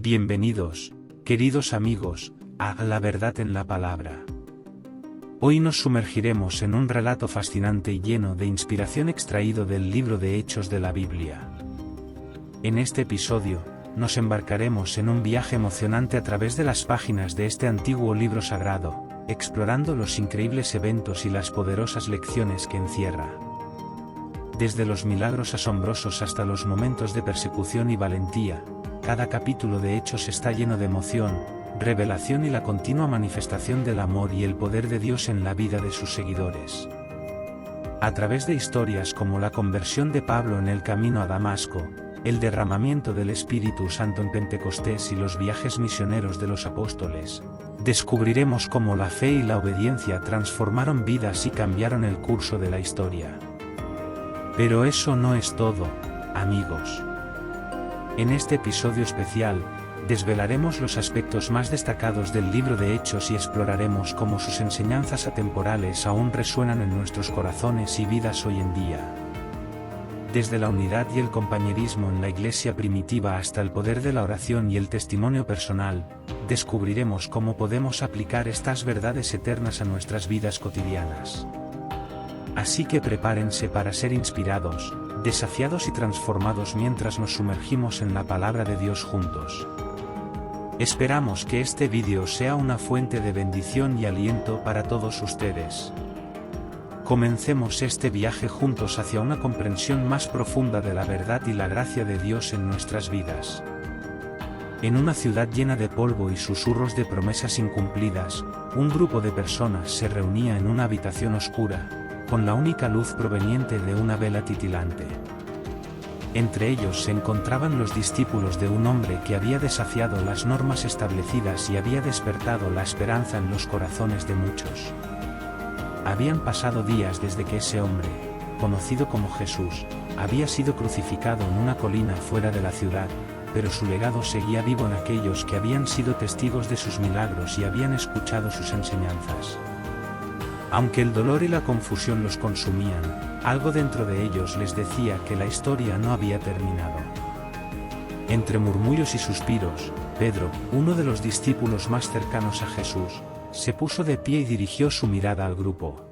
Bienvenidos, queridos amigos, a La Verdad en la Palabra. Hoy nos sumergiremos en un relato fascinante y lleno de inspiración extraído del libro de Hechos de la Biblia. En este episodio, nos embarcaremos en un viaje emocionante a través de las páginas de este antiguo libro sagrado, explorando los increíbles eventos y las poderosas lecciones que encierra. Desde los milagros asombrosos hasta los momentos de persecución y valentía, cada capítulo de Hechos está lleno de emoción, revelación y la continua manifestación del amor y el poder de Dios en la vida de sus seguidores. A través de historias como la conversión de Pablo en el camino a Damasco, el derramamiento del Espíritu Santo en Pentecostés y los viajes misioneros de los apóstoles, descubriremos cómo la fe y la obediencia transformaron vidas y cambiaron el curso de la historia. Pero eso no es todo, amigos. En este episodio especial, desvelaremos los aspectos más destacados del libro de Hechos y exploraremos cómo sus enseñanzas atemporales aún resuenan en nuestros corazones y vidas hoy en día. Desde la unidad y el compañerismo en la iglesia primitiva hasta el poder de la oración y el testimonio personal, descubriremos cómo podemos aplicar estas verdades eternas a nuestras vidas cotidianas. Así que prepárense para ser inspirados, desafiados y transformados mientras nos sumergimos en la palabra de Dios juntos. Esperamos que este vídeo sea una fuente de bendición y aliento para todos ustedes. Comencemos este viaje juntos hacia una comprensión más profunda de la verdad y la gracia de Dios en nuestras vidas. En una ciudad llena de polvo y susurros de promesas incumplidas, un grupo de personas se reunía en una habitación oscura, con la única luz proveniente de una vela titilante. Entre ellos se encontraban los discípulos de un hombre que había desafiado las normas establecidas y había despertado la esperanza en los corazones de muchos. Habían pasado días desde que ese hombre, conocido como Jesús, había sido crucificado en una colina fuera de la ciudad, pero su legado seguía vivo en aquellos que habían sido testigos de sus milagros y habían escuchado sus enseñanzas. Aunque el dolor y la confusión los consumían, algo dentro de ellos les decía que la historia no había terminado. Entre murmullos y suspiros, Pedro, uno de los discípulos más cercanos a Jesús, se puso de pie y dirigió su mirada al grupo.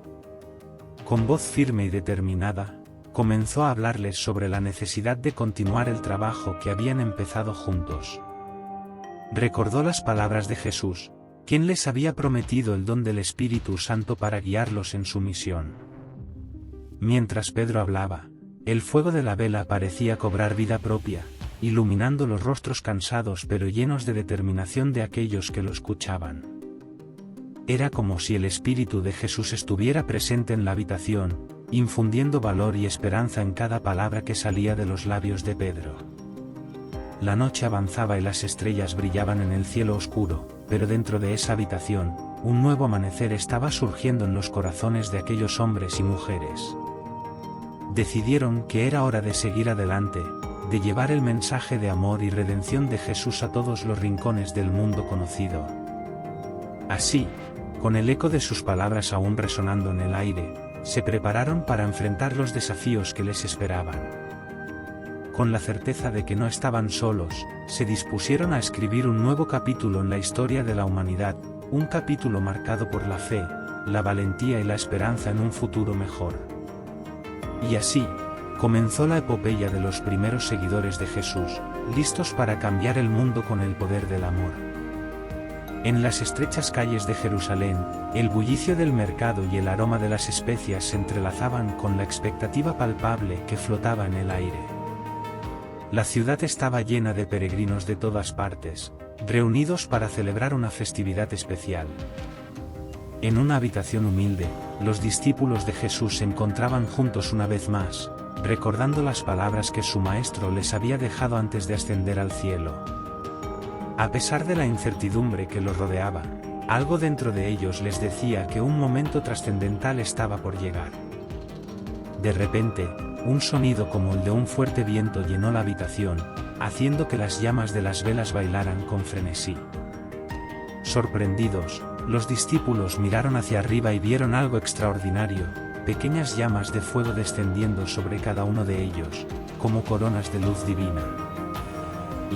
Con voz firme y determinada, comenzó a hablarles sobre la necesidad de continuar el trabajo que habían empezado juntos. Recordó las palabras de Jesús, quien les había prometido el don del Espíritu Santo para guiarlos en su misión. Mientras Pedro hablaba, el fuego de la vela parecía cobrar vida propia, iluminando los rostros cansados pero llenos de determinación de aquellos que lo escuchaban. Era como si el Espíritu de Jesús estuviera presente en la habitación, infundiendo valor y esperanza en cada palabra que salía de los labios de Pedro. La noche avanzaba y las estrellas brillaban en el cielo oscuro, pero dentro de esa habitación, un nuevo amanecer estaba surgiendo en los corazones de aquellos hombres y mujeres. Decidieron que era hora de seguir adelante, de llevar el mensaje de amor y redención de Jesús a todos los rincones del mundo conocido. Así, con el eco de sus palabras aún resonando en el aire, se prepararon para enfrentar los desafíos que les esperaban. Con la certeza de que no estaban solos, se dispusieron a escribir un nuevo capítulo en la historia de la humanidad, un capítulo marcado por la fe, la valentía y la esperanza en un futuro mejor. Y así, comenzó la epopeya de los primeros seguidores de Jesús, listos para cambiar el mundo con el poder del amor. En las estrechas calles de Jerusalén, el bullicio del mercado y el aroma de las especias se entrelazaban con la expectativa palpable que flotaba en el aire. La ciudad estaba llena de peregrinos de todas partes, reunidos para celebrar una festividad especial. En una habitación humilde, los discípulos de Jesús se encontraban juntos una vez más, recordando las palabras que su maestro les había dejado antes de ascender al cielo. A pesar de la incertidumbre que los rodeaba, algo dentro de ellos les decía que un momento trascendental estaba por llegar. De repente, un sonido como el de un fuerte viento llenó la habitación, haciendo que las llamas de las velas bailaran con frenesí. Sorprendidos, los discípulos miraron hacia arriba y vieron algo extraordinario, pequeñas llamas de fuego descendiendo sobre cada uno de ellos, como coronas de luz divina.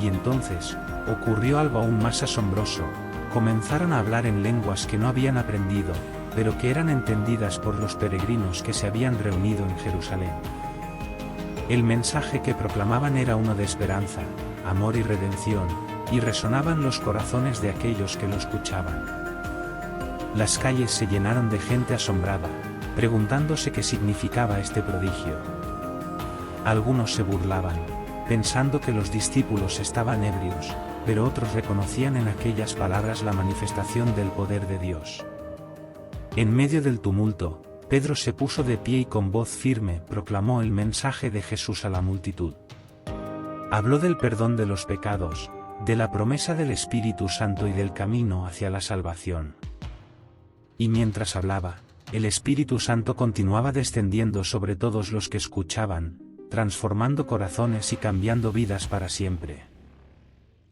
Y entonces, ocurrió algo aún más asombroso: comenzaron a hablar en lenguas que no habían aprendido, pero que eran entendidas por los peregrinos que se habían reunido en Jerusalén. El mensaje que proclamaban era uno de esperanza, amor y redención, y resonaban los corazones de aquellos que lo escuchaban. Las calles se llenaron de gente asombrada, preguntándose qué significaba este prodigio. Algunos se burlaban, pensando que los discípulos estaban ebrios, pero otros reconocían en aquellas palabras la manifestación del poder de Dios. En medio del tumulto, Pedro se puso de pie y con voz firme proclamó el mensaje de Jesús a la multitud. Habló del perdón de los pecados, de la promesa del Espíritu Santo y del camino hacia la salvación. Y mientras hablaba, el Espíritu Santo continuaba descendiendo sobre todos los que escuchaban, transformando corazones y cambiando vidas para siempre.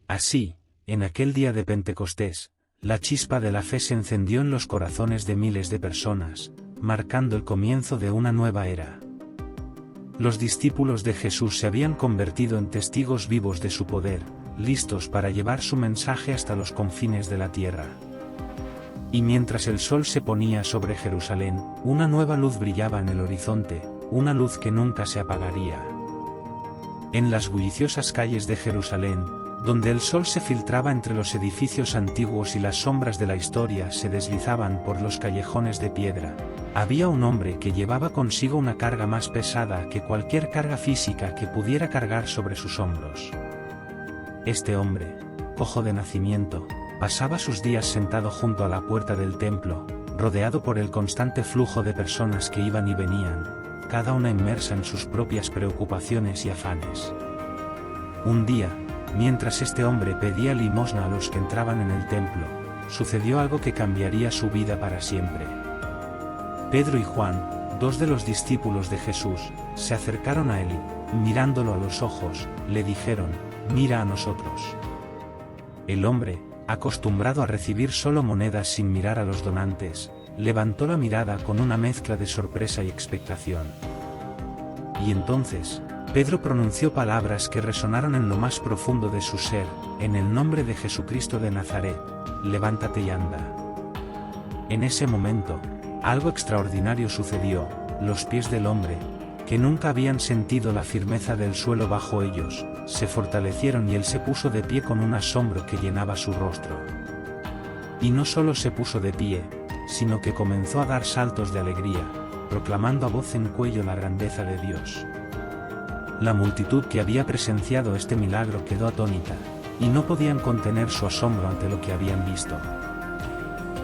Así, en aquel día de Pentecostés, la chispa de la fe se encendió en los corazones de miles de personas, marcando el comienzo de una nueva era. Los discípulos de Jesús se habían convertido en testigos vivos de su poder, listos para llevar su mensaje hasta los confines de la tierra. Y mientras el sol se ponía sobre Jerusalén, una nueva luz brillaba en el horizonte, una luz que nunca se apagaría. En las bulliciosas calles de Jerusalén, donde el sol se filtraba entre los edificios antiguos y las sombras de la historia se deslizaban por los callejones de piedra, había un hombre que llevaba consigo una carga más pesada que cualquier carga física que pudiera cargar sobre sus hombros. Este hombre, cojo de nacimiento, pasaba sus días sentado junto a la puerta del templo, rodeado por el constante flujo de personas que iban y venían, cada una inmersa en sus propias preocupaciones y afanes. Un día, mientras este hombre pedía limosna a los que entraban en el templo, sucedió algo que cambiaría su vida para siempre. Pedro y Juan, dos de los discípulos de Jesús, se acercaron a él y, mirándolo a los ojos, le dijeron: «Mira a nosotros». El hombre, acostumbrado a recibir solo monedas sin mirar a los donantes, levantó la mirada con una mezcla de sorpresa y expectación. Y entonces, Pedro pronunció palabras que resonaron en lo más profundo de su ser: «En el nombre de Jesucristo de Nazaret, levántate y anda». En ese momento, algo extraordinario sucedió: los pies del hombre, que nunca habían sentido la firmeza del suelo bajo ellos, se fortalecieron y él se puso de pie con un asombro que llenaba su rostro. Y no solo se puso de pie, sino que comenzó a dar saltos de alegría, proclamando a voz en cuello la grandeza de Dios. La multitud que había presenciado este milagro quedó atónita, y no podían contener su asombro ante lo que habían visto.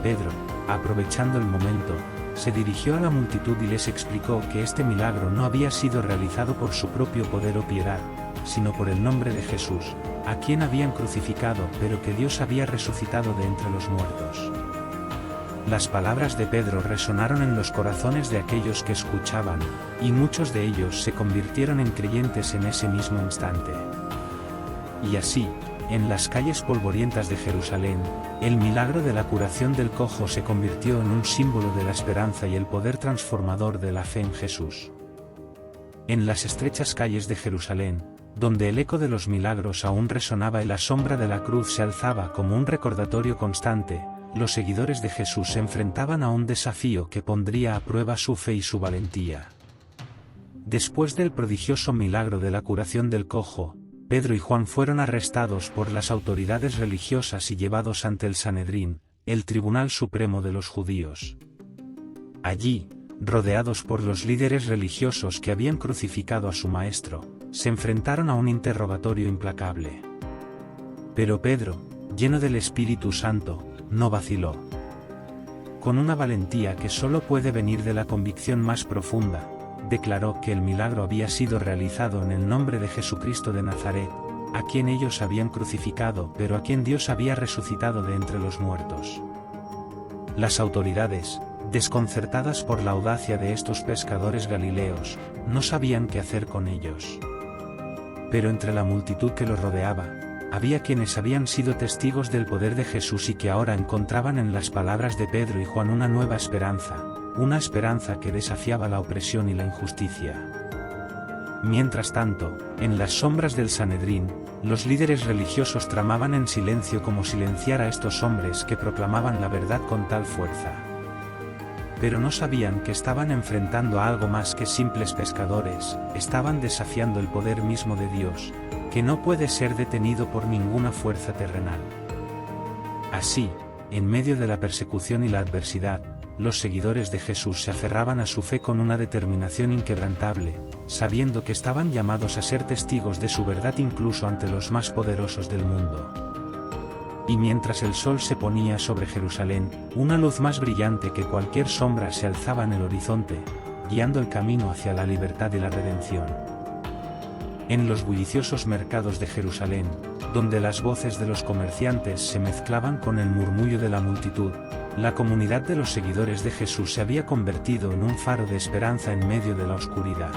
Pedro, aprovechando el momento, se dirigió a la multitud y les explicó que este milagro no había sido realizado por su propio poder o piedad, sino por el nombre de Jesús, a quien habían crucificado, pero que Dios había resucitado de entre los muertos. Las palabras de Pedro resonaron en los corazones de aquellos que escuchaban, y muchos de ellos se convirtieron en creyentes en ese mismo instante. Y así, en las calles polvorientas de Jerusalén, el milagro de la curación del cojo se convirtió en un símbolo de la esperanza y el poder transformador de la fe en Jesús. En las estrechas calles de Jerusalén, donde el eco de los milagros aún resonaba y la sombra de la cruz se alzaba como un recordatorio constante, los seguidores de Jesús se enfrentaban a un desafío que pondría a prueba su fe y su valentía. Después del prodigioso milagro de la curación del cojo, Pedro y Juan fueron arrestados por las autoridades religiosas y llevados ante el Sanedrín, el Tribunal Supremo de los Judíos. Allí, rodeados por los líderes religiosos que habían crucificado a su maestro, se enfrentaron a un interrogatorio implacable. Pero Pedro, lleno del Espíritu Santo, no vaciló. Con una valentía que solo puede venir de la convicción más profunda, declaró que el milagro había sido realizado en el nombre de Jesucristo de Nazaret, a quien ellos habían crucificado pero a quien Dios había resucitado de entre los muertos. Las autoridades, desconcertadas por la audacia de estos pescadores galileos, no sabían qué hacer con ellos. Pero entre la multitud que los rodeaba, había quienes habían sido testigos del poder de Jesús y que ahora encontraban en las palabras de Pedro y Juan una nueva esperanza, una esperanza que desafiaba la opresión y la injusticia. Mientras tanto, en las sombras del Sanedrín, los líderes religiosos tramaban en silencio cómo silenciar a estos hombres que proclamaban la verdad con tal fuerza. Pero no sabían que estaban enfrentando a algo más que simples pescadores, estaban desafiando el poder mismo de Dios, que no puede ser detenido por ninguna fuerza terrenal. Así, en medio de la persecución y la adversidad, los seguidores de Jesús se aferraban a su fe con una determinación inquebrantable, sabiendo que estaban llamados a ser testigos de su verdad incluso ante los más poderosos del mundo. Y mientras el sol se ponía sobre Jerusalén, una luz más brillante que cualquier sombra se alzaba en el horizonte, guiando el camino hacia la libertad y la redención. En los bulliciosos mercados de Jerusalén, donde las voces de los comerciantes se mezclaban con el murmullo de la multitud, la comunidad de los seguidores de Jesús se había convertido en un faro de esperanza en medio de la oscuridad.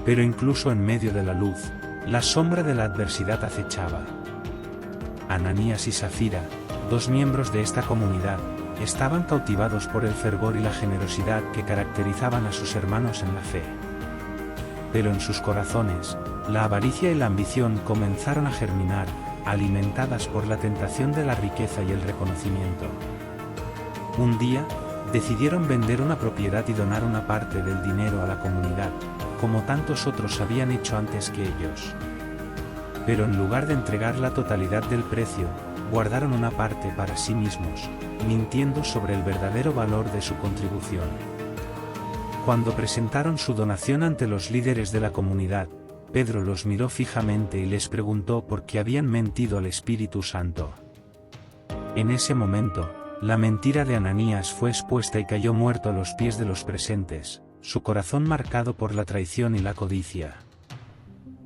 Pero incluso en medio de la luz, la sombra de la adversidad acechaba. Ananías y Safira, dos miembros de esta comunidad, estaban cautivados por el fervor y la generosidad que caracterizaban a sus hermanos en la fe. Pero en sus corazones, la avaricia y la ambición comenzaron a germinar, alimentadas por la tentación de la riqueza y el reconocimiento. Un día, decidieron vender una propiedad y donar una parte del dinero a la comunidad, como tantos otros habían hecho antes que ellos. Pero en lugar de entregar la totalidad del precio, guardaron una parte para sí mismos, mintiendo sobre el verdadero valor de su contribución. Cuando presentaron su donación ante los líderes de la comunidad, Pedro los miró fijamente y les preguntó por qué habían mentido al Espíritu Santo. En ese momento, la mentira de Ananías fue expuesta y cayó muerto a los pies de los presentes, su corazón marcado por la traición y la codicia.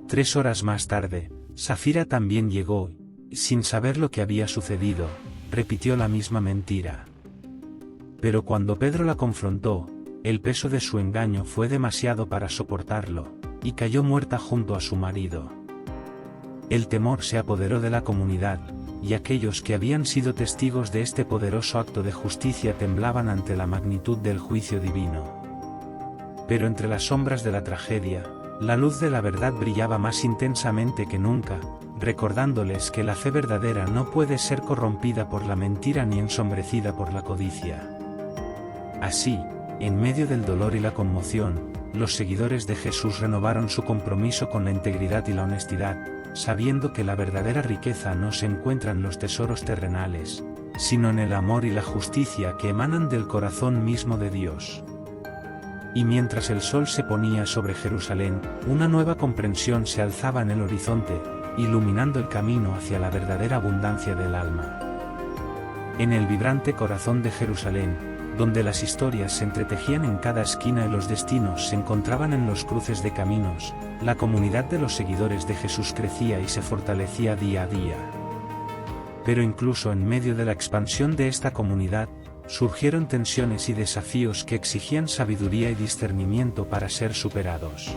3 horas más tarde, Safira también llegó, y, sin saber lo que había sucedido, repitió la misma mentira. Pero cuando Pedro la confrontó, el peso de su engaño fue demasiado para soportarlo, y cayó muerta junto a su marido. El temor se apoderó de la comunidad, y aquellos que habían sido testigos de este poderoso acto de justicia temblaban ante la magnitud del juicio divino. Pero entre las sombras de la tragedia, la luz de la verdad brillaba más intensamente que nunca, recordándoles que la fe verdadera no puede ser corrompida por la mentira ni ensombrecida por la codicia. Así, en medio del dolor y la conmoción, los seguidores de Jesús renovaron su compromiso con la integridad y la honestidad, sabiendo que la verdadera riqueza no se encuentra en los tesoros terrenales, sino en el amor y la justicia que emanan del corazón mismo de Dios. Y mientras el sol se ponía sobre Jerusalén, una nueva comprensión se alzaba en el horizonte, iluminando el camino hacia la verdadera abundancia del alma. En el vibrante corazón de Jerusalén, donde las historias se entretejían en cada esquina y los destinos se encontraban en los cruces de caminos, la comunidad de los seguidores de Jesús crecía y se fortalecía día a día. Pero incluso en medio de la expansión de esta comunidad, surgieron tensiones y desafíos que exigían sabiduría y discernimiento para ser superados.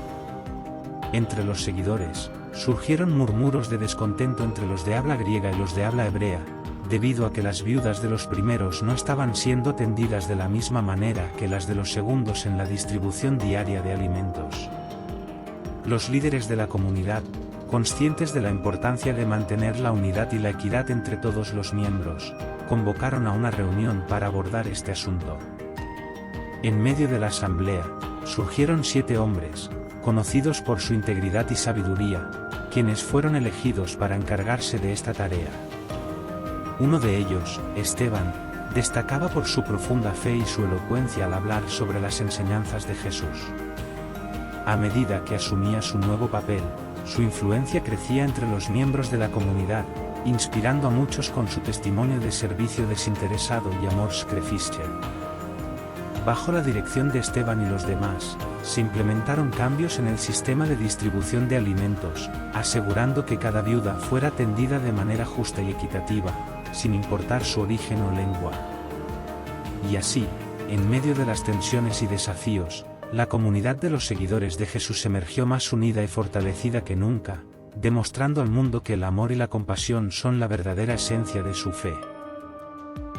Entre los seguidores, surgieron murmuros de descontento entre los de habla griega y los de habla hebrea, debido a que las viudas de los primeros no estaban siendo atendidas de la misma manera que las de los segundos en la distribución diaria de alimentos. Los líderes de la comunidad, conscientes de la importancia de mantener la unidad y la equidad entre todos los miembros, convocaron a una reunión para abordar este asunto. En medio de la asamblea, surgieron 7 hombres, conocidos por su integridad y sabiduría, quienes fueron elegidos para encargarse de esta tarea. Uno de ellos, Esteban, destacaba por su profunda fe y su elocuencia al hablar sobre las enseñanzas de Jesús. A medida que asumía su nuevo papel, su influencia crecía entre los miembros de la comunidad, inspirando a muchos con su testimonio de servicio desinteresado y amor sacrificial. Bajo la dirección de Esteban y los demás, se implementaron cambios en el sistema de distribución de alimentos, asegurando que cada viuda fuera atendida de manera justa y equitativa, sin importar su origen o lengua. Y así, en medio de las tensiones y desafíos, la comunidad de los seguidores de Jesús emergió más unida y fortalecida que nunca, demostrando al mundo que el amor y la compasión son la verdadera esencia de su fe.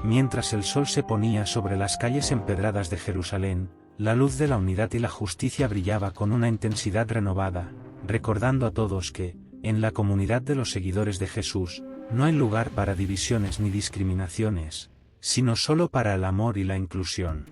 Mientras el sol se ponía sobre las calles empedradas de Jerusalén, la luz de la unidad y la justicia brillaba con una intensidad renovada, recordando a todos que, en la comunidad de los seguidores de Jesús, no hay lugar para divisiones ni discriminaciones, sino solo para el amor y la inclusión.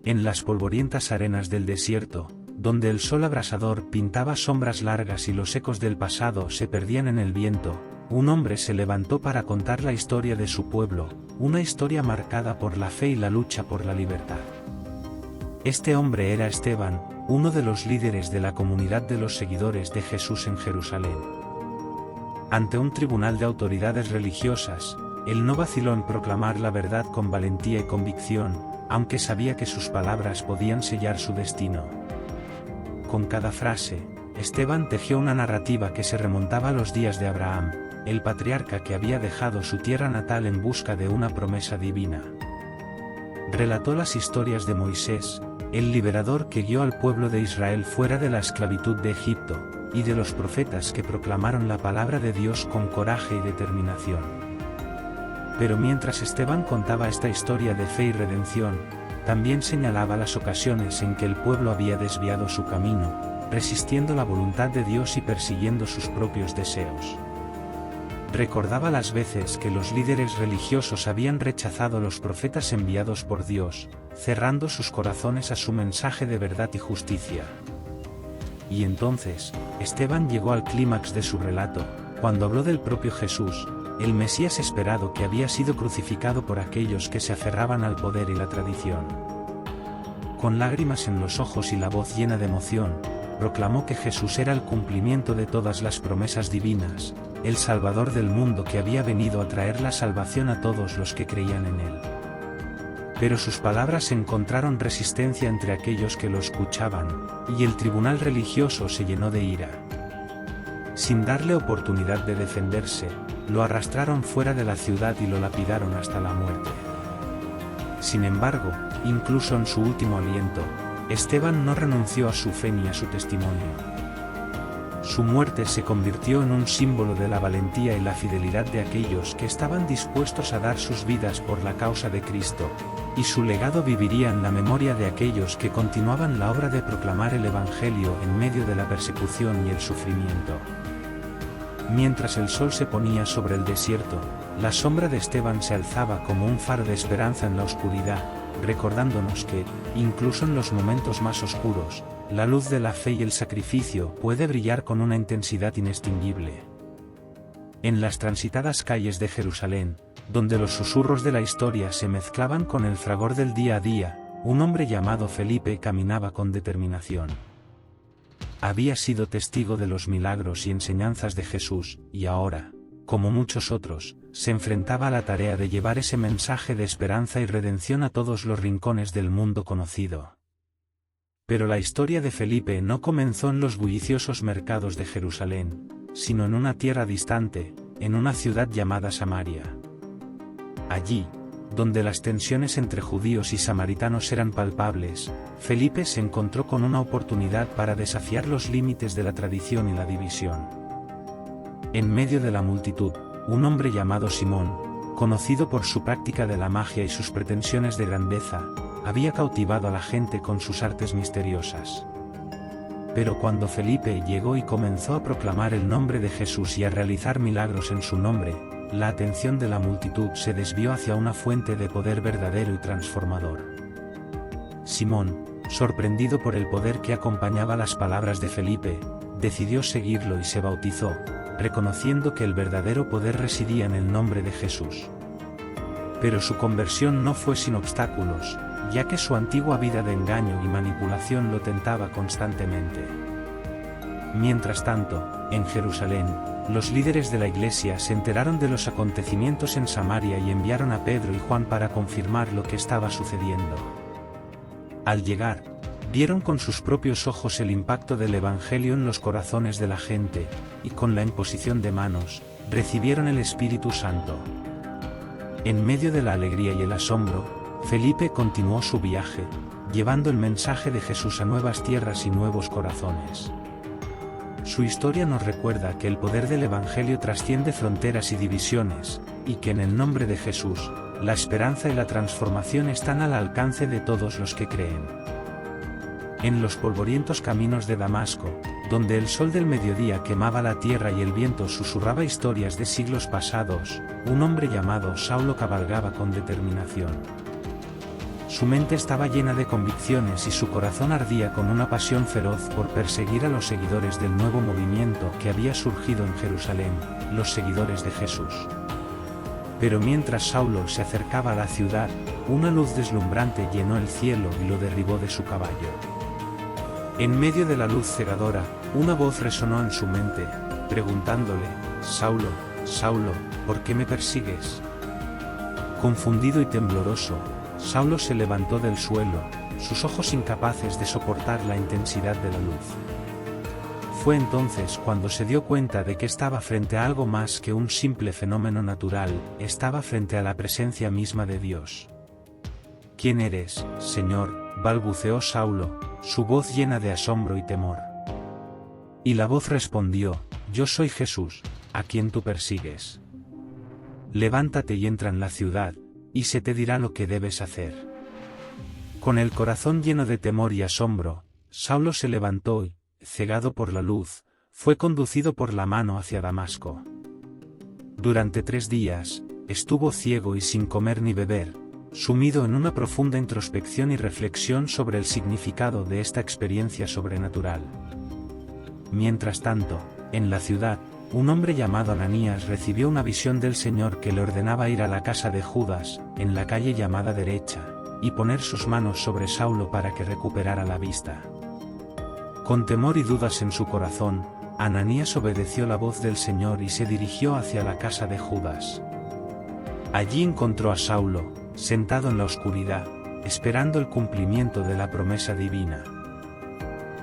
En las polvorientas arenas del desierto, donde el sol abrasador pintaba sombras largas y los ecos del pasado se perdían en el viento, un hombre se levantó para contar la historia de su pueblo, una historia marcada por la fe y la lucha por la libertad. Este hombre era Esteban, uno de los líderes de la comunidad de los seguidores de Jesús en Jerusalén. Ante un tribunal de autoridades religiosas, él no vaciló en proclamar la verdad con valentía y convicción, aunque sabía que sus palabras podían sellar su destino. Con cada frase, Esteban tejió una narrativa que se remontaba a los días de Abraham, el patriarca que había dejado su tierra natal en busca de una promesa divina. Relató las historias de Moisés, el liberador que guió al pueblo de Israel fuera de la esclavitud de Egipto, y de los profetas que proclamaron la palabra de Dios con coraje y determinación. Pero mientras Esteban contaba esta historia de fe y redención, también señalaba las ocasiones en que el pueblo había desviado su camino, resistiendo la voluntad de Dios y persiguiendo sus propios deseos. Recordaba las veces que los líderes religiosos habían rechazado los profetas enviados por Dios, cerrando sus corazones a su mensaje de verdad y justicia. Y entonces, Esteban llegó al clímax de su relato, cuando habló del propio Jesús, el Mesías esperado que había sido crucificado por aquellos que se aferraban al poder y la tradición. Con lágrimas en los ojos y la voz llena de emoción, proclamó que Jesús era el cumplimiento de todas las promesas divinas, el Salvador del mundo que había venido a traer la salvación a todos los que creían en él. Pero sus palabras encontraron resistencia entre aquellos que lo escuchaban, y el tribunal religioso se llenó de ira. Sin darle oportunidad de defenderse, lo arrastraron fuera de la ciudad y lo lapidaron hasta la muerte. Sin embargo, incluso en su último aliento, Esteban no renunció a su fe ni a su testimonio. Su muerte se convirtió en un símbolo de la valentía y la fidelidad de aquellos que estaban dispuestos a dar sus vidas por la causa de Cristo, y su legado viviría en la memoria de aquellos que continuaban la obra de proclamar el Evangelio en medio de la persecución y el sufrimiento. Mientras el sol se ponía sobre el desierto, la sombra de Esteban se alzaba como un faro de esperanza en la oscuridad, recordándonos que, incluso en los momentos más oscuros, la luz de la fe y el sacrificio puede brillar con una intensidad inextinguible. En las transitadas calles de Jerusalén, donde los susurros de la historia se mezclaban con el fragor del día a día, un hombre llamado Felipe caminaba con determinación. Había sido testigo de los milagros y enseñanzas de Jesús, y ahora, como muchos otros, se enfrentaba a la tarea de llevar ese mensaje de esperanza y redención a todos los rincones del mundo conocido. Pero la historia de Felipe no comenzó en los bulliciosos mercados de Jerusalén, sino en una tierra distante, en una ciudad llamada Samaria. Allí, donde las tensiones entre judíos y samaritanos eran palpables, Felipe se encontró con una oportunidad para desafiar los límites de la tradición y la división. En medio de la multitud, un hombre llamado Simón, conocido por su práctica de la magia y sus pretensiones de grandeza, había cautivado a la gente con sus artes misteriosas. Pero cuando Felipe llegó y comenzó a proclamar el nombre de Jesús y a realizar milagros en su nombre, la atención de la multitud se desvió hacia una fuente de poder verdadero y transformador. Simón, sorprendido por el poder que acompañaba las palabras de Felipe, decidió seguirlo y se bautizó, reconociendo que el verdadero poder residía en el nombre de Jesús. Pero su conversión no fue sin obstáculos, ya que su antigua vida de engaño y manipulación lo tentaba constantemente. Mientras tanto, en Jerusalén, los líderes de la iglesia se enteraron de los acontecimientos en Samaria y enviaron a Pedro y Juan para confirmar lo que estaba sucediendo. Al llegar, vieron con sus propios ojos el impacto del Evangelio en los corazones de la gente, y con la imposición de manos, recibieron el Espíritu Santo. En medio de la alegría y el asombro, Felipe continuó su viaje, llevando el mensaje de Jesús a nuevas tierras y nuevos corazones. Su historia nos recuerda que el poder del Evangelio trasciende fronteras y divisiones, y que en el nombre de Jesús, la esperanza y la transformación están al alcance de todos los que creen. En los polvorientos caminos de Damasco, donde el sol del mediodía quemaba la tierra y el viento susurraba historias de siglos pasados, un hombre llamado Saulo cabalgaba con determinación. Su mente estaba llena de convicciones y su corazón ardía con una pasión feroz por perseguir a los seguidores del nuevo movimiento que había surgido en Jerusalén, los seguidores de Jesús. Pero mientras Saulo se acercaba a la ciudad, una luz deslumbrante llenó el cielo y lo derribó de su caballo. En medio de la luz cegadora, una voz resonó en su mente, preguntándole: «Saulo, Saulo, ¿por qué me persigues?». Confundido y tembloroso, Saulo se levantó del suelo, sus ojos incapaces de soportar la intensidad de la luz. Fue entonces cuando se dio cuenta de que estaba frente a algo más que un simple fenómeno natural, estaba frente a la presencia misma de Dios. «¿Quién eres, Señor?», balbuceó Saulo, su voz llena de asombro y temor. Y la voz respondió: «Yo soy Jesús, a quien tú persigues. Levántate y entra en la ciudad, y se te dirá lo que debes hacer». Con el corazón lleno de temor y asombro, Saulo se levantó y, cegado por la luz, fue conducido por la mano hacia Damasco. Durante 3 días, estuvo ciego y sin comer ni beber, sumido en una profunda introspección y reflexión sobre el significado de esta experiencia sobrenatural. Mientras tanto, en la ciudad, un hombre llamado Ananías recibió una visión del Señor que le ordenaba ir a la casa de Judas, en la calle llamada Derecha, y poner sus manos sobre Saulo para que recuperara la vista. Con temor y dudas en su corazón, Ananías obedeció la voz del Señor y se dirigió hacia la casa de Judas. Allí encontró a Saulo, sentado en la oscuridad, esperando el cumplimiento de la promesa divina.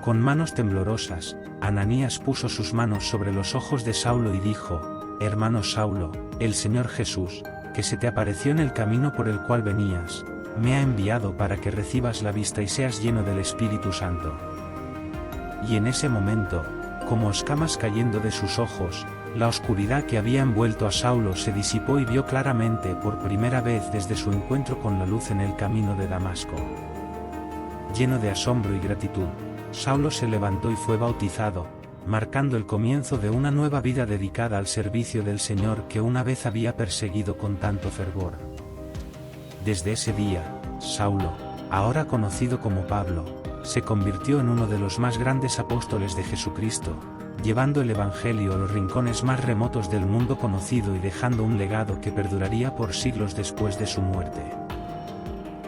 Con manos temblorosas, Ananías puso sus manos sobre los ojos de Saulo y dijo: «Hermano Saulo, el Señor Jesús, que se te apareció en el camino por el cual venías, me ha enviado para que recibas la vista y seas lleno del Espíritu Santo». Y en ese momento, como escamas cayendo de sus ojos, la oscuridad que había envuelto a Saulo se disipó y vio claramente por primera vez desde su encuentro con la luz en el camino de Damasco. Lleno de asombro y gratitud, Saulo se levantó y fue bautizado, marcando el comienzo de una nueva vida dedicada al servicio del Señor que una vez había perseguido con tanto fervor. Desde ese día, Saulo, ahora conocido como Pablo, se convirtió en uno de los más grandes apóstoles de Jesucristo, llevando el Evangelio a los rincones más remotos del mundo conocido y dejando un legado que perduraría por siglos después de su muerte.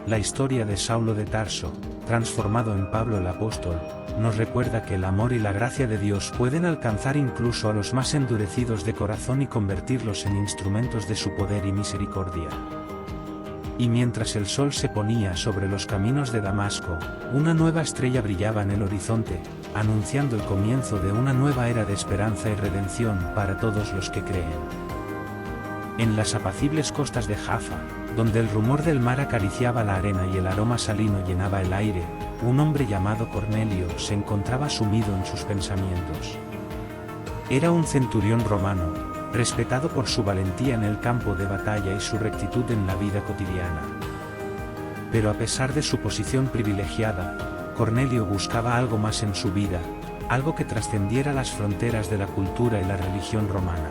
La historia de Saulo de Tarso, transformado en Pablo el apóstol, nos recuerda que el amor y la gracia de Dios pueden alcanzar incluso a los más endurecidos de corazón y convertirlos en instrumentos de su poder y misericordia. Y mientras el sol se ponía sobre los caminos de Damasco, una nueva estrella brillaba en el horizonte, anunciando el comienzo de una nueva era de esperanza y redención para todos los que creen. En las apacibles costas de Jaffa, donde el rumor del mar acariciaba la arena y el aroma salino llenaba el aire, un hombre llamado Cornelio se encontraba sumido en sus pensamientos. Era un centurión romano, respetado por su valentía en el campo de batalla y su rectitud en la vida cotidiana. Pero a pesar de su posición privilegiada, Cornelio buscaba algo más en su vida, algo que trascendiera las fronteras de la cultura y la religión romana.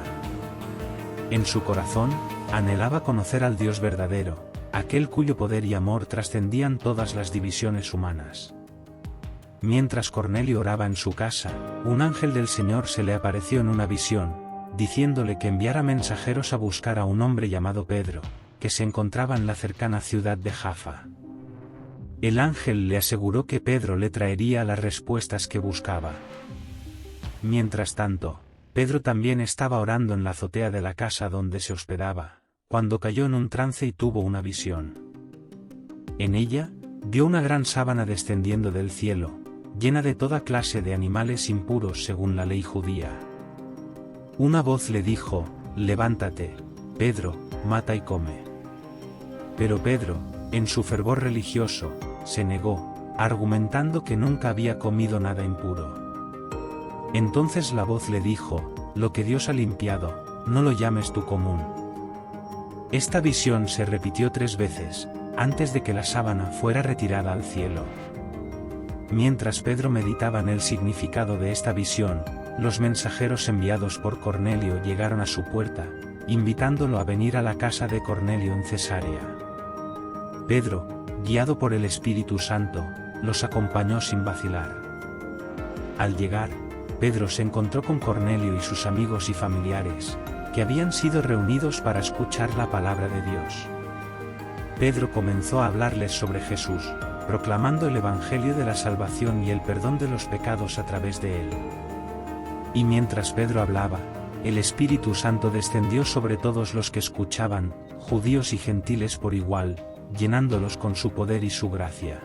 En su corazón, anhelaba conocer al Dios verdadero, aquel cuyo poder y amor trascendían todas las divisiones humanas. Mientras Cornelio oraba en su casa, un ángel del Señor se le apareció en una visión, diciéndole que enviara mensajeros a buscar a un hombre llamado Pedro, que se encontraba en la cercana ciudad de Jaffa. El ángel le aseguró que Pedro le traería las respuestas que buscaba. Mientras tanto, Pedro también estaba orando en la azotea de la casa donde se hospedaba, cuando cayó en un trance y tuvo una visión. En ella, vio una gran sábana descendiendo del cielo, llena de toda clase de animales impuros según la ley judía. Una voz le dijo: «Levántate, Pedro, mata y come». Pero Pedro, en su fervor religioso, se negó, argumentando que nunca había comido nada impuro. Entonces la voz le dijo: «Lo que Dios ha limpiado, no lo llames tú común». Esta visión se repitió 3 veces, antes de que la sábana fuera retirada al cielo. Mientras Pedro meditaba en el significado de esta visión, los mensajeros enviados por Cornelio llegaron a su puerta, invitándolo a venir a la casa de Cornelio en Cesarea. Pedro, guiado por el Espíritu Santo, los acompañó sin vacilar. Al llegar, Pedro se encontró con Cornelio y sus amigos y familiares, que habían sido reunidos para escuchar la palabra de Dios. Pedro comenzó a hablarles sobre Jesús, proclamando el Evangelio de la salvación y el perdón de los pecados a través de él. Y mientras Pedro hablaba, el Espíritu Santo descendió sobre todos los que escuchaban, judíos y gentiles por igual, llenándolos con su poder y su gracia.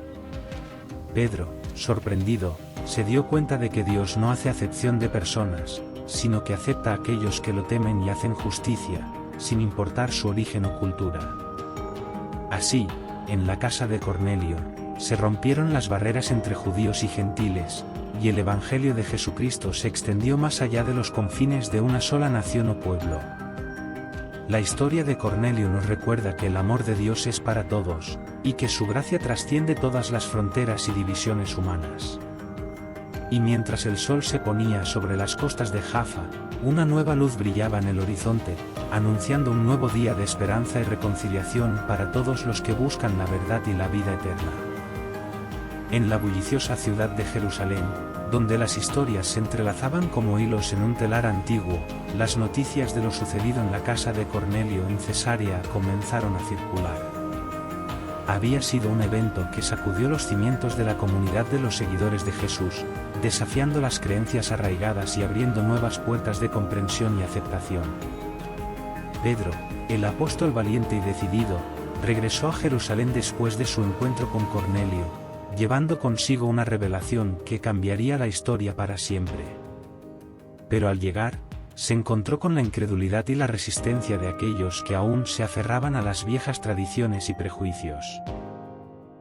Pedro, sorprendido, se dio cuenta de que Dios no hace acepción de personas, sino que acepta a aquellos que lo temen y hacen justicia, sin importar su origen o cultura. Así, en la casa de Cornelio, se rompieron las barreras entre judíos y gentiles, y el Evangelio de Jesucristo se extendió más allá de los confines de una sola nación o pueblo. La historia de Cornelio nos recuerda que el amor de Dios es para todos, y que su gracia trasciende todas las fronteras y divisiones humanas. Y mientras el sol se ponía sobre las costas de Jaffa, una nueva luz brillaba en el horizonte, anunciando un nuevo día de esperanza y reconciliación para todos los que buscan la verdad y la vida eterna. En la bulliciosa ciudad de Jerusalén, donde las historias se entrelazaban como hilos en un telar antiguo, las noticias de lo sucedido en la casa de Cornelio en Cesarea comenzaron a circular. Había sido un evento que sacudió los cimientos de la comunidad de los seguidores de Jesús, desafiando las creencias arraigadas y abriendo nuevas puertas de comprensión y aceptación. Pedro, el apóstol valiente y decidido, regresó a Jerusalén después de su encuentro con Cornelio, llevando consigo una revelación que cambiaría la historia para siempre. Pero al llegar, se encontró con la incredulidad y la resistencia de aquellos que aún se aferraban a las viejas tradiciones y prejuicios.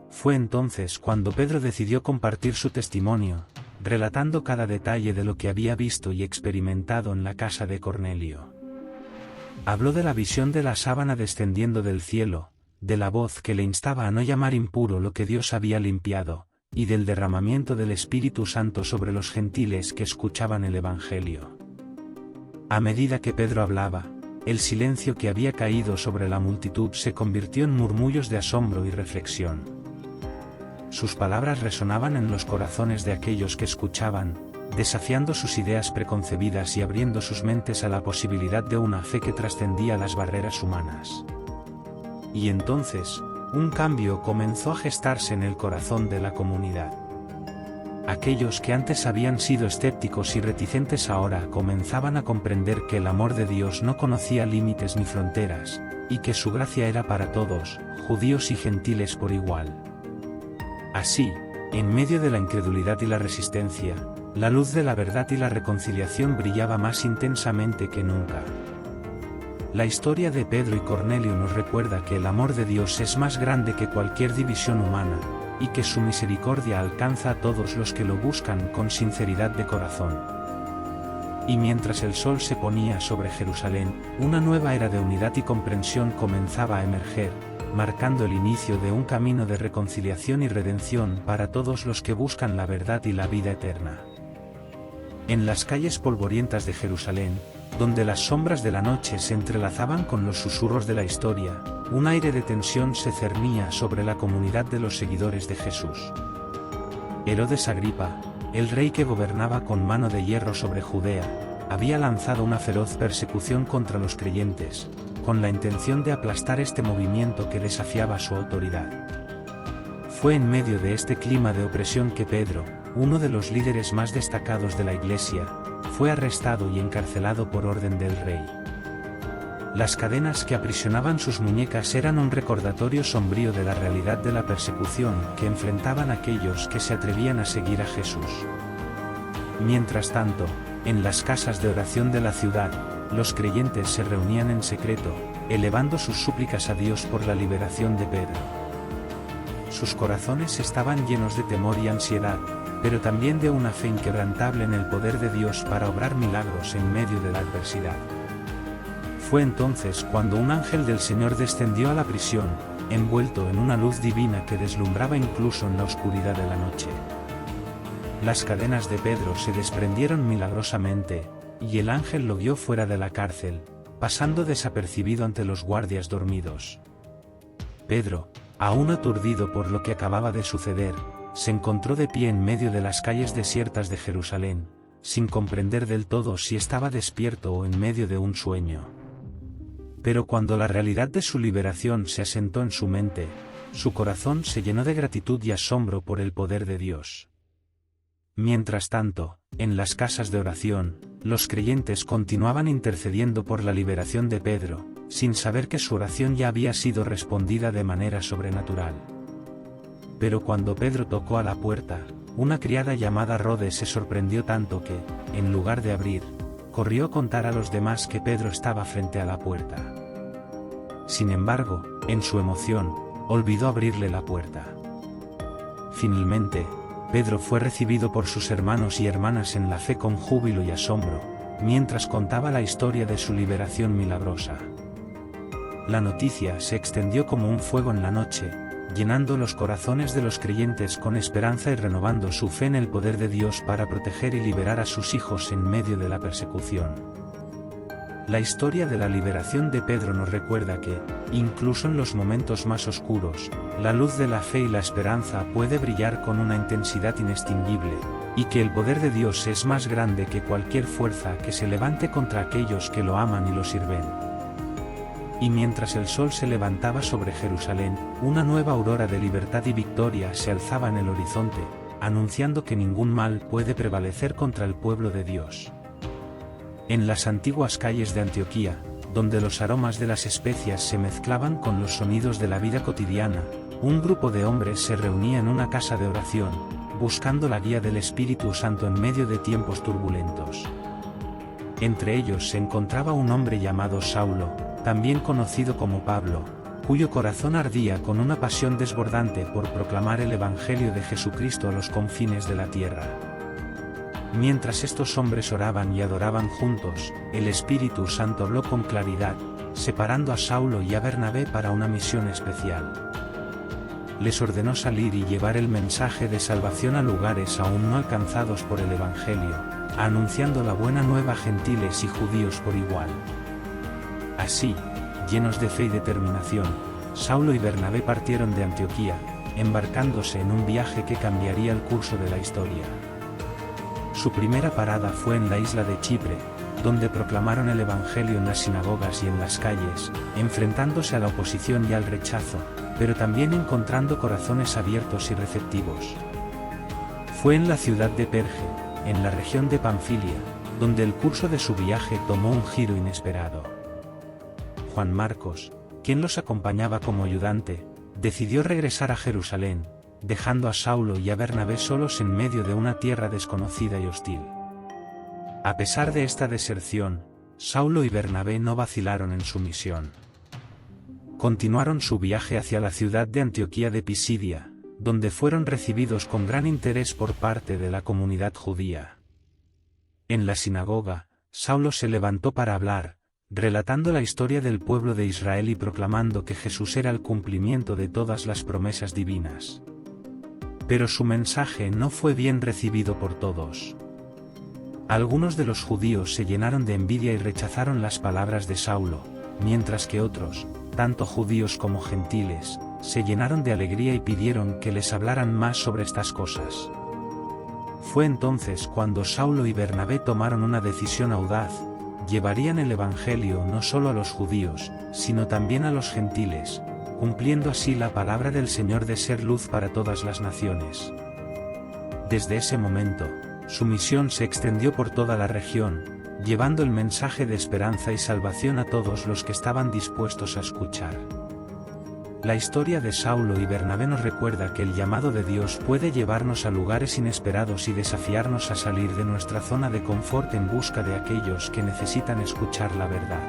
Fue entonces cuando Pedro decidió compartir su testimonio, relatando cada detalle de lo que había visto y experimentado en la casa de Cornelio. Habló de la visión de la sábana descendiendo del cielo, de la voz que le instaba a no llamar impuro lo que Dios había limpiado, y del derramamiento del Espíritu Santo sobre los gentiles que escuchaban el Evangelio. A medida que Pedro hablaba, el silencio que había caído sobre la multitud se convirtió en murmullos de asombro y reflexión. Sus palabras resonaban en los corazones de aquellos que escuchaban, desafiando sus ideas preconcebidas y abriendo sus mentes a la posibilidad de una fe que trascendía las barreras humanas. Y entonces, un cambio comenzó a gestarse en el corazón de la comunidad. Aquellos que antes habían sido escépticos y reticentes ahora comenzaban a comprender que el amor de Dios no conocía límites ni fronteras, y que su gracia era para todos, judíos y gentiles por igual. Así, en medio de la incredulidad y la resistencia, la luz de la verdad y la reconciliación brillaba más intensamente que nunca. La historia de Pedro y Cornelio nos recuerda que el amor de Dios es más grande que cualquier división humana, y que su misericordia alcanza a todos los que lo buscan con sinceridad de corazón. Y mientras el sol se ponía sobre Jerusalén, una nueva era de unidad y comprensión comenzaba a emerger, marcando el inicio de un camino de reconciliación y redención para todos los que buscan la verdad y la vida eterna. En las calles polvorientas de Jerusalén, donde las sombras de la noche se entrelazaban con los susurros de la historia, un aire de tensión se cernía sobre la comunidad de los seguidores de Jesús. Herodes Agripa, el rey que gobernaba con mano de hierro sobre Judea, había lanzado una feroz persecución contra los creyentes, con la intención de aplastar este movimiento que desafiaba su autoridad. Fue en medio de este clima de opresión que Pedro, uno de los líderes más destacados de la Iglesia, fue arrestado y encarcelado por orden del rey. Las cadenas que aprisionaban sus muñecas eran un recordatorio sombrío de la realidad de la persecución que enfrentaban aquellos que se atrevían a seguir a Jesús. Mientras tanto, en las casas de oración de la ciudad, los creyentes se reunían en secreto, elevando sus súplicas a Dios por la liberación de Pedro. Sus corazones estaban llenos de temor y ansiedad, pero también de una fe inquebrantable en el poder de Dios para obrar milagros en medio de la adversidad. Fue entonces cuando un ángel del Señor descendió a la prisión, envuelto en una luz divina que deslumbraba incluso en la oscuridad de la noche. las cadenas de Pedro se desprendieron milagrosamente, y el ángel lo guió fuera de la cárcel, pasando desapercibido ante los guardias dormidos. Pedro, aún aturdido por lo que acababa de suceder, se encontró de pie en medio de las calles desiertas de Jerusalén, sin comprender del todo si estaba despierto o en medio de un sueño. Pero cuando la realidad de su liberación se asentó en su mente, su corazón se llenó de gratitud y asombro por el poder de Dios. Mientras tanto, en las casas de oración, los creyentes continuaban intercediendo por la liberación de Pedro, sin saber que su oración ya había sido respondida de manera sobrenatural. Pero cuando Pedro tocó a la puerta, una criada llamada Rode se sorprendió tanto que, en lugar de abrir, corrió a contar a los demás que Pedro estaba frente a la puerta. Sin embargo, en su emoción, olvidó abrirle la puerta. Finalmente, Pedro fue recibido por sus hermanos y hermanas en la fe con júbilo y asombro, mientras contaba la historia de su liberación milagrosa. La noticia se extendió como un fuego en la noche, llenando los corazones de los creyentes con esperanza y renovando su fe en el poder de Dios para proteger y liberar a sus hijos en medio de la persecución. La historia de la liberación de Pedro nos recuerda que, incluso en los momentos más oscuros, la luz de la fe y la esperanza puede brillar con una intensidad inextinguible, y que el poder de Dios es más grande que cualquier fuerza que se levante contra aquellos que lo aman y lo sirven. Y mientras el sol se levantaba sobre Jerusalén, una nueva aurora de libertad y victoria se alzaba en el horizonte, anunciando que ningún mal puede prevalecer contra el pueblo de Dios. En las antiguas calles de Antioquía, donde los aromas de las especias se mezclaban con los sonidos de la vida cotidiana, un grupo de hombres se reunía en una casa de oración, buscando la guía del Espíritu Santo en medio de tiempos turbulentos. Entre ellos se encontraba un hombre llamado Saulo, también conocido como Pablo, cuyo corazón ardía con una pasión desbordante por proclamar el Evangelio de Jesucristo a los confines de la tierra. Mientras estos hombres oraban y adoraban juntos, el Espíritu Santo habló con claridad, separando a Saulo y a Bernabé para una misión especial. Les ordenó salir y llevar el mensaje de salvación a lugares aún no alcanzados por el Evangelio, anunciando la buena nueva a gentiles y judíos por igual. Así, llenos de fe y determinación, Saulo y Bernabé partieron de Antioquía, embarcándose en un viaje que cambiaría el curso de la historia. Su primera parada fue en la isla de Chipre, donde proclamaron el Evangelio en las sinagogas y en las calles, enfrentándose a la oposición y al rechazo, pero también encontrando corazones abiertos y receptivos. Fue en la ciudad de Perge, en la región de Panfilia, donde el curso de su viaje tomó un giro inesperado. Juan Marcos, quien los acompañaba como ayudante, decidió regresar a Jerusalén, dejando a Saulo y a Bernabé solos en medio de una tierra desconocida y hostil. A pesar de esta deserción, Saulo y Bernabé no vacilaron en su misión. Continuaron su viaje hacia la ciudad de Antioquía de Pisidia, donde fueron recibidos con gran interés por parte de la comunidad judía. En la sinagoga, Saulo se levantó para hablar, relatando la historia del pueblo de Israel y proclamando que Jesús era el cumplimiento de todas las promesas divinas. Pero su mensaje no fue bien recibido por todos. Algunos de los judíos se llenaron de envidia y rechazaron las palabras de Saulo, mientras que otros, tanto judíos como gentiles, se llenaron de alegría y pidieron que les hablaran más sobre estas cosas. Fue entonces cuando Saulo y Bernabé tomaron una decisión audaz: llevarían el Evangelio no solo a los judíos, sino también a los gentiles, cumpliendo así la palabra del Señor de ser luz para todas las naciones. Desde ese momento, su misión se extendió por toda la región, llevando el mensaje de esperanza y salvación a todos los que estaban dispuestos a escuchar. La historia de Saulo y Bernabé nos recuerda que el llamado de Dios puede llevarnos a lugares inesperados y desafiarnos a salir de nuestra zona de confort en busca de aquellos que necesitan escuchar la verdad.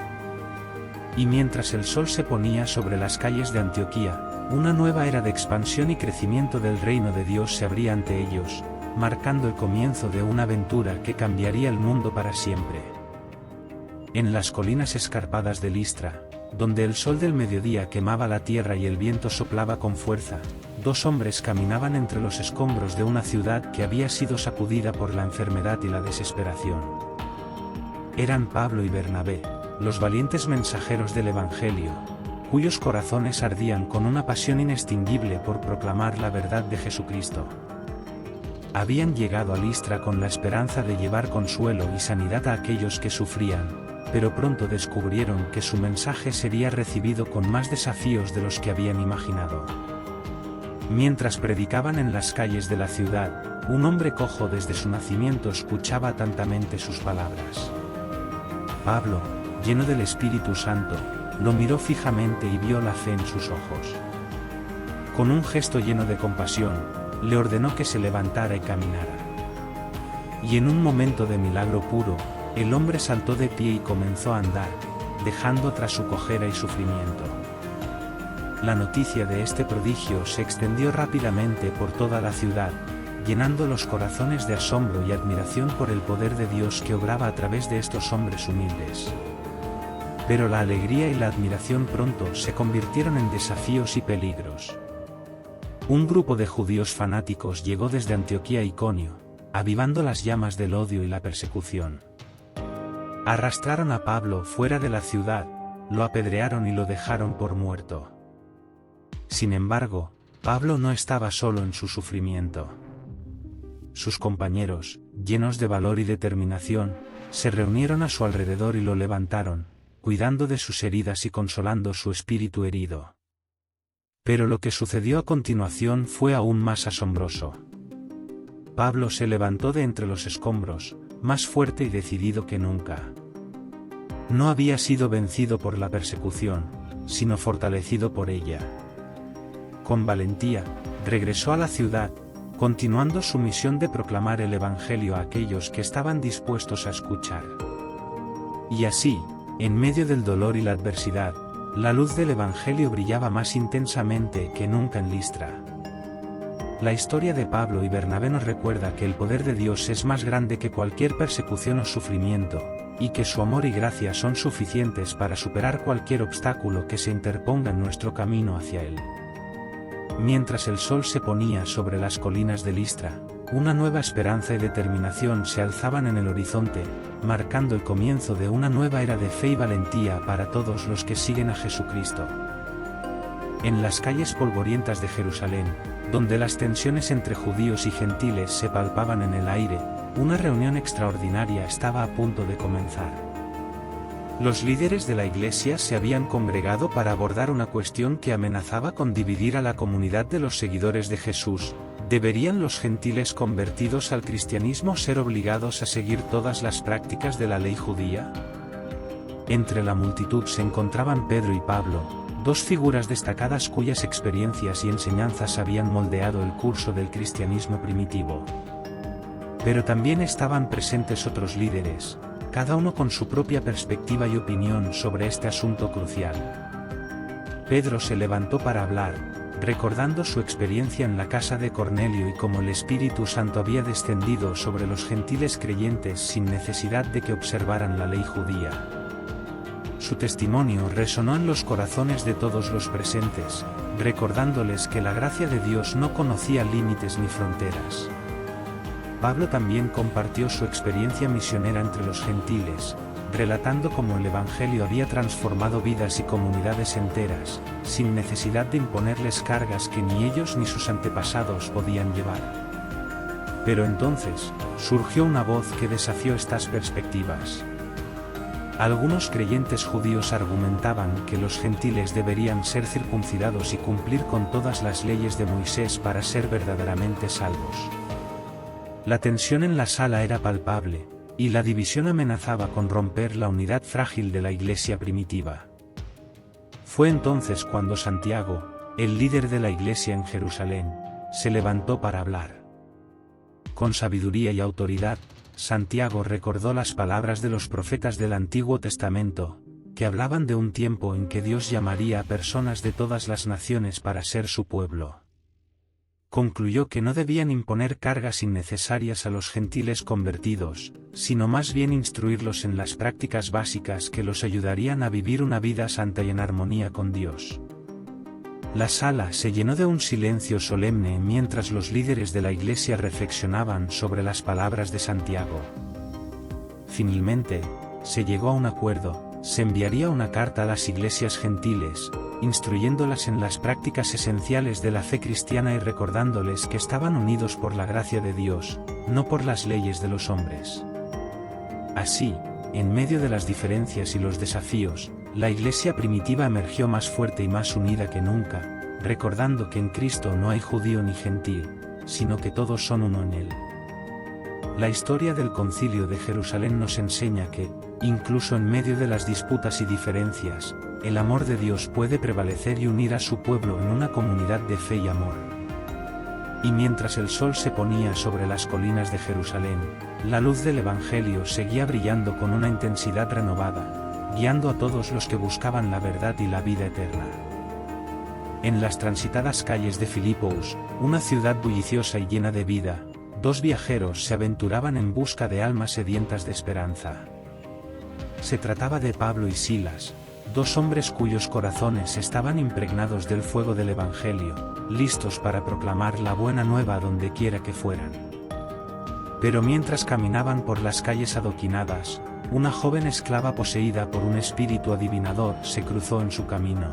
Y mientras el sol se ponía sobre las calles de Antioquía, una nueva era de expansión y crecimiento del reino de Dios se abría ante ellos, marcando el comienzo de una aventura que cambiaría el mundo para siempre. En las colinas escarpadas de Listra, donde el sol del mediodía quemaba la tierra y el viento soplaba con fuerza, 2 hombres caminaban entre los escombros de una ciudad que había sido sacudida por la enfermedad y la desesperación. Eran Pablo y Bernabé, los valientes mensajeros del Evangelio, cuyos corazones ardían con una pasión inextinguible por proclamar la verdad de Jesucristo. Habían llegado a Listra con la esperanza de llevar consuelo y sanidad a aquellos que sufrían, pero pronto descubrieron que su mensaje sería recibido con más desafíos de los que habían imaginado. Mientras predicaban en las calles de la ciudad, un hombre cojo desde su nacimiento escuchaba atentamente sus palabras. Pablo, lleno del Espíritu Santo, lo miró fijamente y vio la fe en sus ojos. Con un gesto lleno de compasión, le ordenó que se levantara y caminara. Y en un momento de milagro puro, el hombre saltó de pie y comenzó a andar, dejando atrás su cojera y sufrimiento. La noticia de este prodigio se extendió rápidamente por toda la ciudad, llenando los corazones de asombro y admiración por el poder de Dios que obraba a través de estos hombres humildes. Pero la alegría y la admiración pronto se convirtieron en desafíos y peligros. Un grupo de judíos fanáticos llegó desde Antioquía a Iconio, avivando las llamas del odio y la persecución. Arrastraron a Pablo fuera de la ciudad, lo apedrearon y lo dejaron por muerto. Sin embargo, Pablo no estaba solo en su sufrimiento. Sus compañeros, llenos de valor y determinación, se reunieron a su alrededor y lo levantaron, cuidando de sus heridas y consolando su espíritu herido. Pero lo que sucedió a continuación fue aún más asombroso. Pablo se levantó de entre los escombros, más fuerte y decidido que nunca. No había sido vencido por la persecución, sino fortalecido por ella. Con valentía, regresó a la ciudad, continuando su misión de proclamar el Evangelio a aquellos que estaban dispuestos a escuchar. Y así, en medio del dolor y la adversidad, la luz del Evangelio brillaba más intensamente que nunca en Listra. La historia de Pablo y Bernabé nos recuerda que el poder de Dios es más grande que cualquier persecución o sufrimiento, y que su amor y gracia son suficientes para superar cualquier obstáculo que se interponga en nuestro camino hacia Él. Mientras el sol se ponía sobre las colinas de Listra, una nueva esperanza y determinación se alzaban en el horizonte, marcando el comienzo de una nueva era de fe y valentía para todos los que siguen a Jesucristo. En las calles polvorientas de Jerusalén, donde las tensiones entre judíos y gentiles se palpaban en el aire, una reunión extraordinaria estaba a punto de comenzar. Los líderes de la iglesia se habían congregado para abordar una cuestión que amenazaba con dividir a la comunidad de los seguidores de Jesús. ¿Deberían los gentiles convertidos al cristianismo ser obligados a seguir todas las prácticas de la ley judía? Entre la multitud se encontraban Pedro y Pablo, 2 figuras destacadas cuyas experiencias y enseñanzas habían moldeado el curso del cristianismo primitivo. Pero también estaban presentes otros líderes, cada uno con su propia perspectiva y opinión sobre este asunto crucial. Pedro se levantó para hablar, recordando su experiencia en la casa de Cornelio y cómo el Espíritu Santo había descendido sobre los gentiles creyentes sin necesidad de que observaran la ley judía. Su testimonio resonó en los corazones de todos los presentes, recordándoles que la gracia de Dios no conocía límites ni fronteras. Pablo también compartió su experiencia misionera entre los gentiles, relatando cómo el Evangelio había transformado vidas y comunidades enteras, sin necesidad de imponerles cargas que ni ellos ni sus antepasados podían llevar. Pero entonces, surgió una voz que desafió estas perspectivas. Algunos creyentes judíos argumentaban que los gentiles deberían ser circuncidados y cumplir con todas las leyes de Moisés para ser verdaderamente salvos. La tensión en la sala era palpable, y la división amenazaba con romper la unidad frágil de la iglesia primitiva. Fue entonces cuando Santiago, el líder de la iglesia en Jerusalén, se levantó para hablar. Con sabiduría y autoridad, Santiago recordó las palabras de los profetas del Antiguo Testamento, que hablaban de un tiempo en que Dios llamaría a personas de todas las naciones para ser su pueblo. Concluyó que no debían imponer cargas innecesarias a los gentiles convertidos, sino más bien instruirlos en las prácticas básicas que los ayudarían a vivir una vida santa y en armonía con Dios. La sala se llenó de un silencio solemne mientras los líderes de la iglesia reflexionaban sobre las palabras de Santiago. Finalmente, se llegó a un acuerdo: se enviaría una carta a las iglesias gentiles, instruyéndolas en las prácticas esenciales de la fe cristiana y recordándoles que estaban unidos por la gracia de Dios, no por las leyes de los hombres. Así, en medio de las diferencias y los desafíos, la iglesia primitiva emergió más fuerte y más unida que nunca, recordando que en Cristo no hay judío ni gentil, sino que todos son uno en Él. La historia del Concilio de Jerusalén nos enseña que, incluso en medio de las disputas y diferencias, el amor de Dios puede prevalecer y unir a su pueblo en una comunidad de fe y amor. Y mientras el sol se ponía sobre las colinas de Jerusalén, la luz del Evangelio seguía brillando con una intensidad renovada, guiando a todos los que buscaban la verdad y la vida eterna. En las transitadas calles de Filipos, una ciudad bulliciosa y llena de vida, dos viajeros se aventuraban en busca de almas sedientas de esperanza. Se trataba de Pablo y Silas, dos hombres cuyos corazones estaban impregnados del fuego del Evangelio, listos para proclamar la buena nueva donde quiera que fueran. Pero mientras caminaban por las calles adoquinadas, una joven esclava poseída por un espíritu adivinador se cruzó en su camino.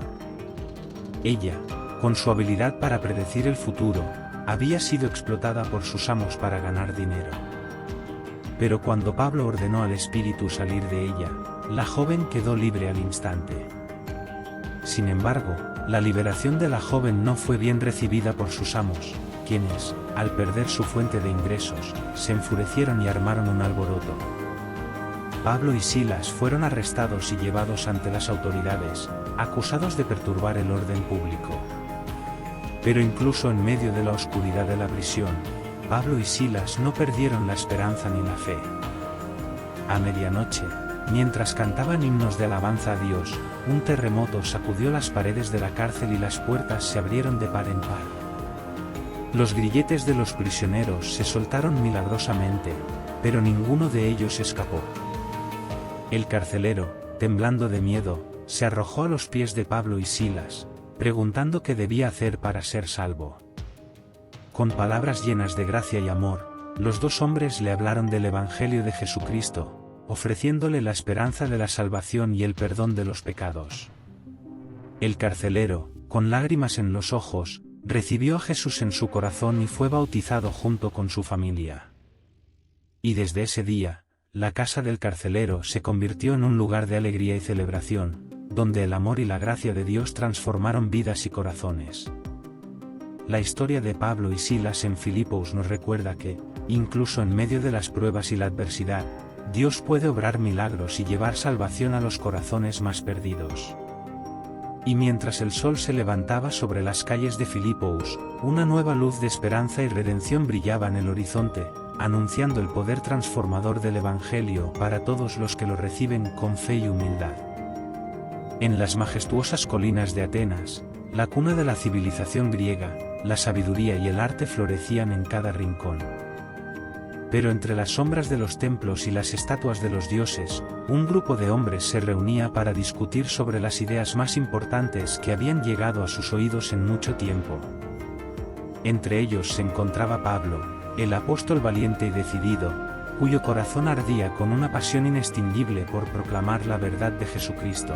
Ella, con su habilidad para predecir el futuro, había sido explotada por sus amos para ganar dinero. Pero cuando Pablo ordenó al espíritu salir de ella, la joven quedó libre al instante. Sin embargo, la liberación de la joven no fue bien recibida por sus amos, quienes, al perder su fuente de ingresos, se enfurecieron y armaron un alboroto. Pablo y Silas fueron arrestados y llevados ante las autoridades, acusados de perturbar el orden público. Pero incluso en medio de la oscuridad de la prisión, Pablo y Silas no perdieron la esperanza ni la fe. A medianoche, mientras cantaban himnos de alabanza a Dios, un terremoto sacudió las paredes de la cárcel y las puertas se abrieron de par en par. Los grilletes de los prisioneros se soltaron milagrosamente, pero ninguno de ellos escapó. El carcelero, temblando de miedo, se arrojó a los pies de Pablo y Silas, preguntando qué debía hacer para ser salvo. Con palabras llenas de gracia y amor, los dos hombres le hablaron del Evangelio de Jesucristo, ofreciéndole la esperanza de la salvación y el perdón de los pecados. El carcelero, con lágrimas en los ojos, recibió a Jesús en su corazón y fue bautizado junto con su familia. Y desde ese día, la casa del carcelero se convirtió en un lugar de alegría y celebración, donde el amor y la gracia de Dios transformaron vidas y corazones. La historia de Pablo y Silas en Filipos nos recuerda que, incluso en medio de las pruebas y la adversidad, Dios puede obrar milagros y llevar salvación a los corazones más perdidos. Y mientras el sol se levantaba sobre las calles de Filipos, una nueva luz de esperanza y redención brillaba en el horizonte, anunciando el poder transformador del Evangelio para todos los que lo reciben con fe y humildad. En las majestuosas colinas de Atenas, la cuna de la civilización griega, la sabiduría y el arte florecían en cada rincón. Pero entre las sombras de los templos y las estatuas de los dioses, un grupo de hombres se reunía para discutir sobre las ideas más importantes que habían llegado a sus oídos en mucho tiempo. Entre ellos se encontraba Pablo, el apóstol valiente y decidido, cuyo corazón ardía con una pasión inextinguible por proclamar la verdad de Jesucristo.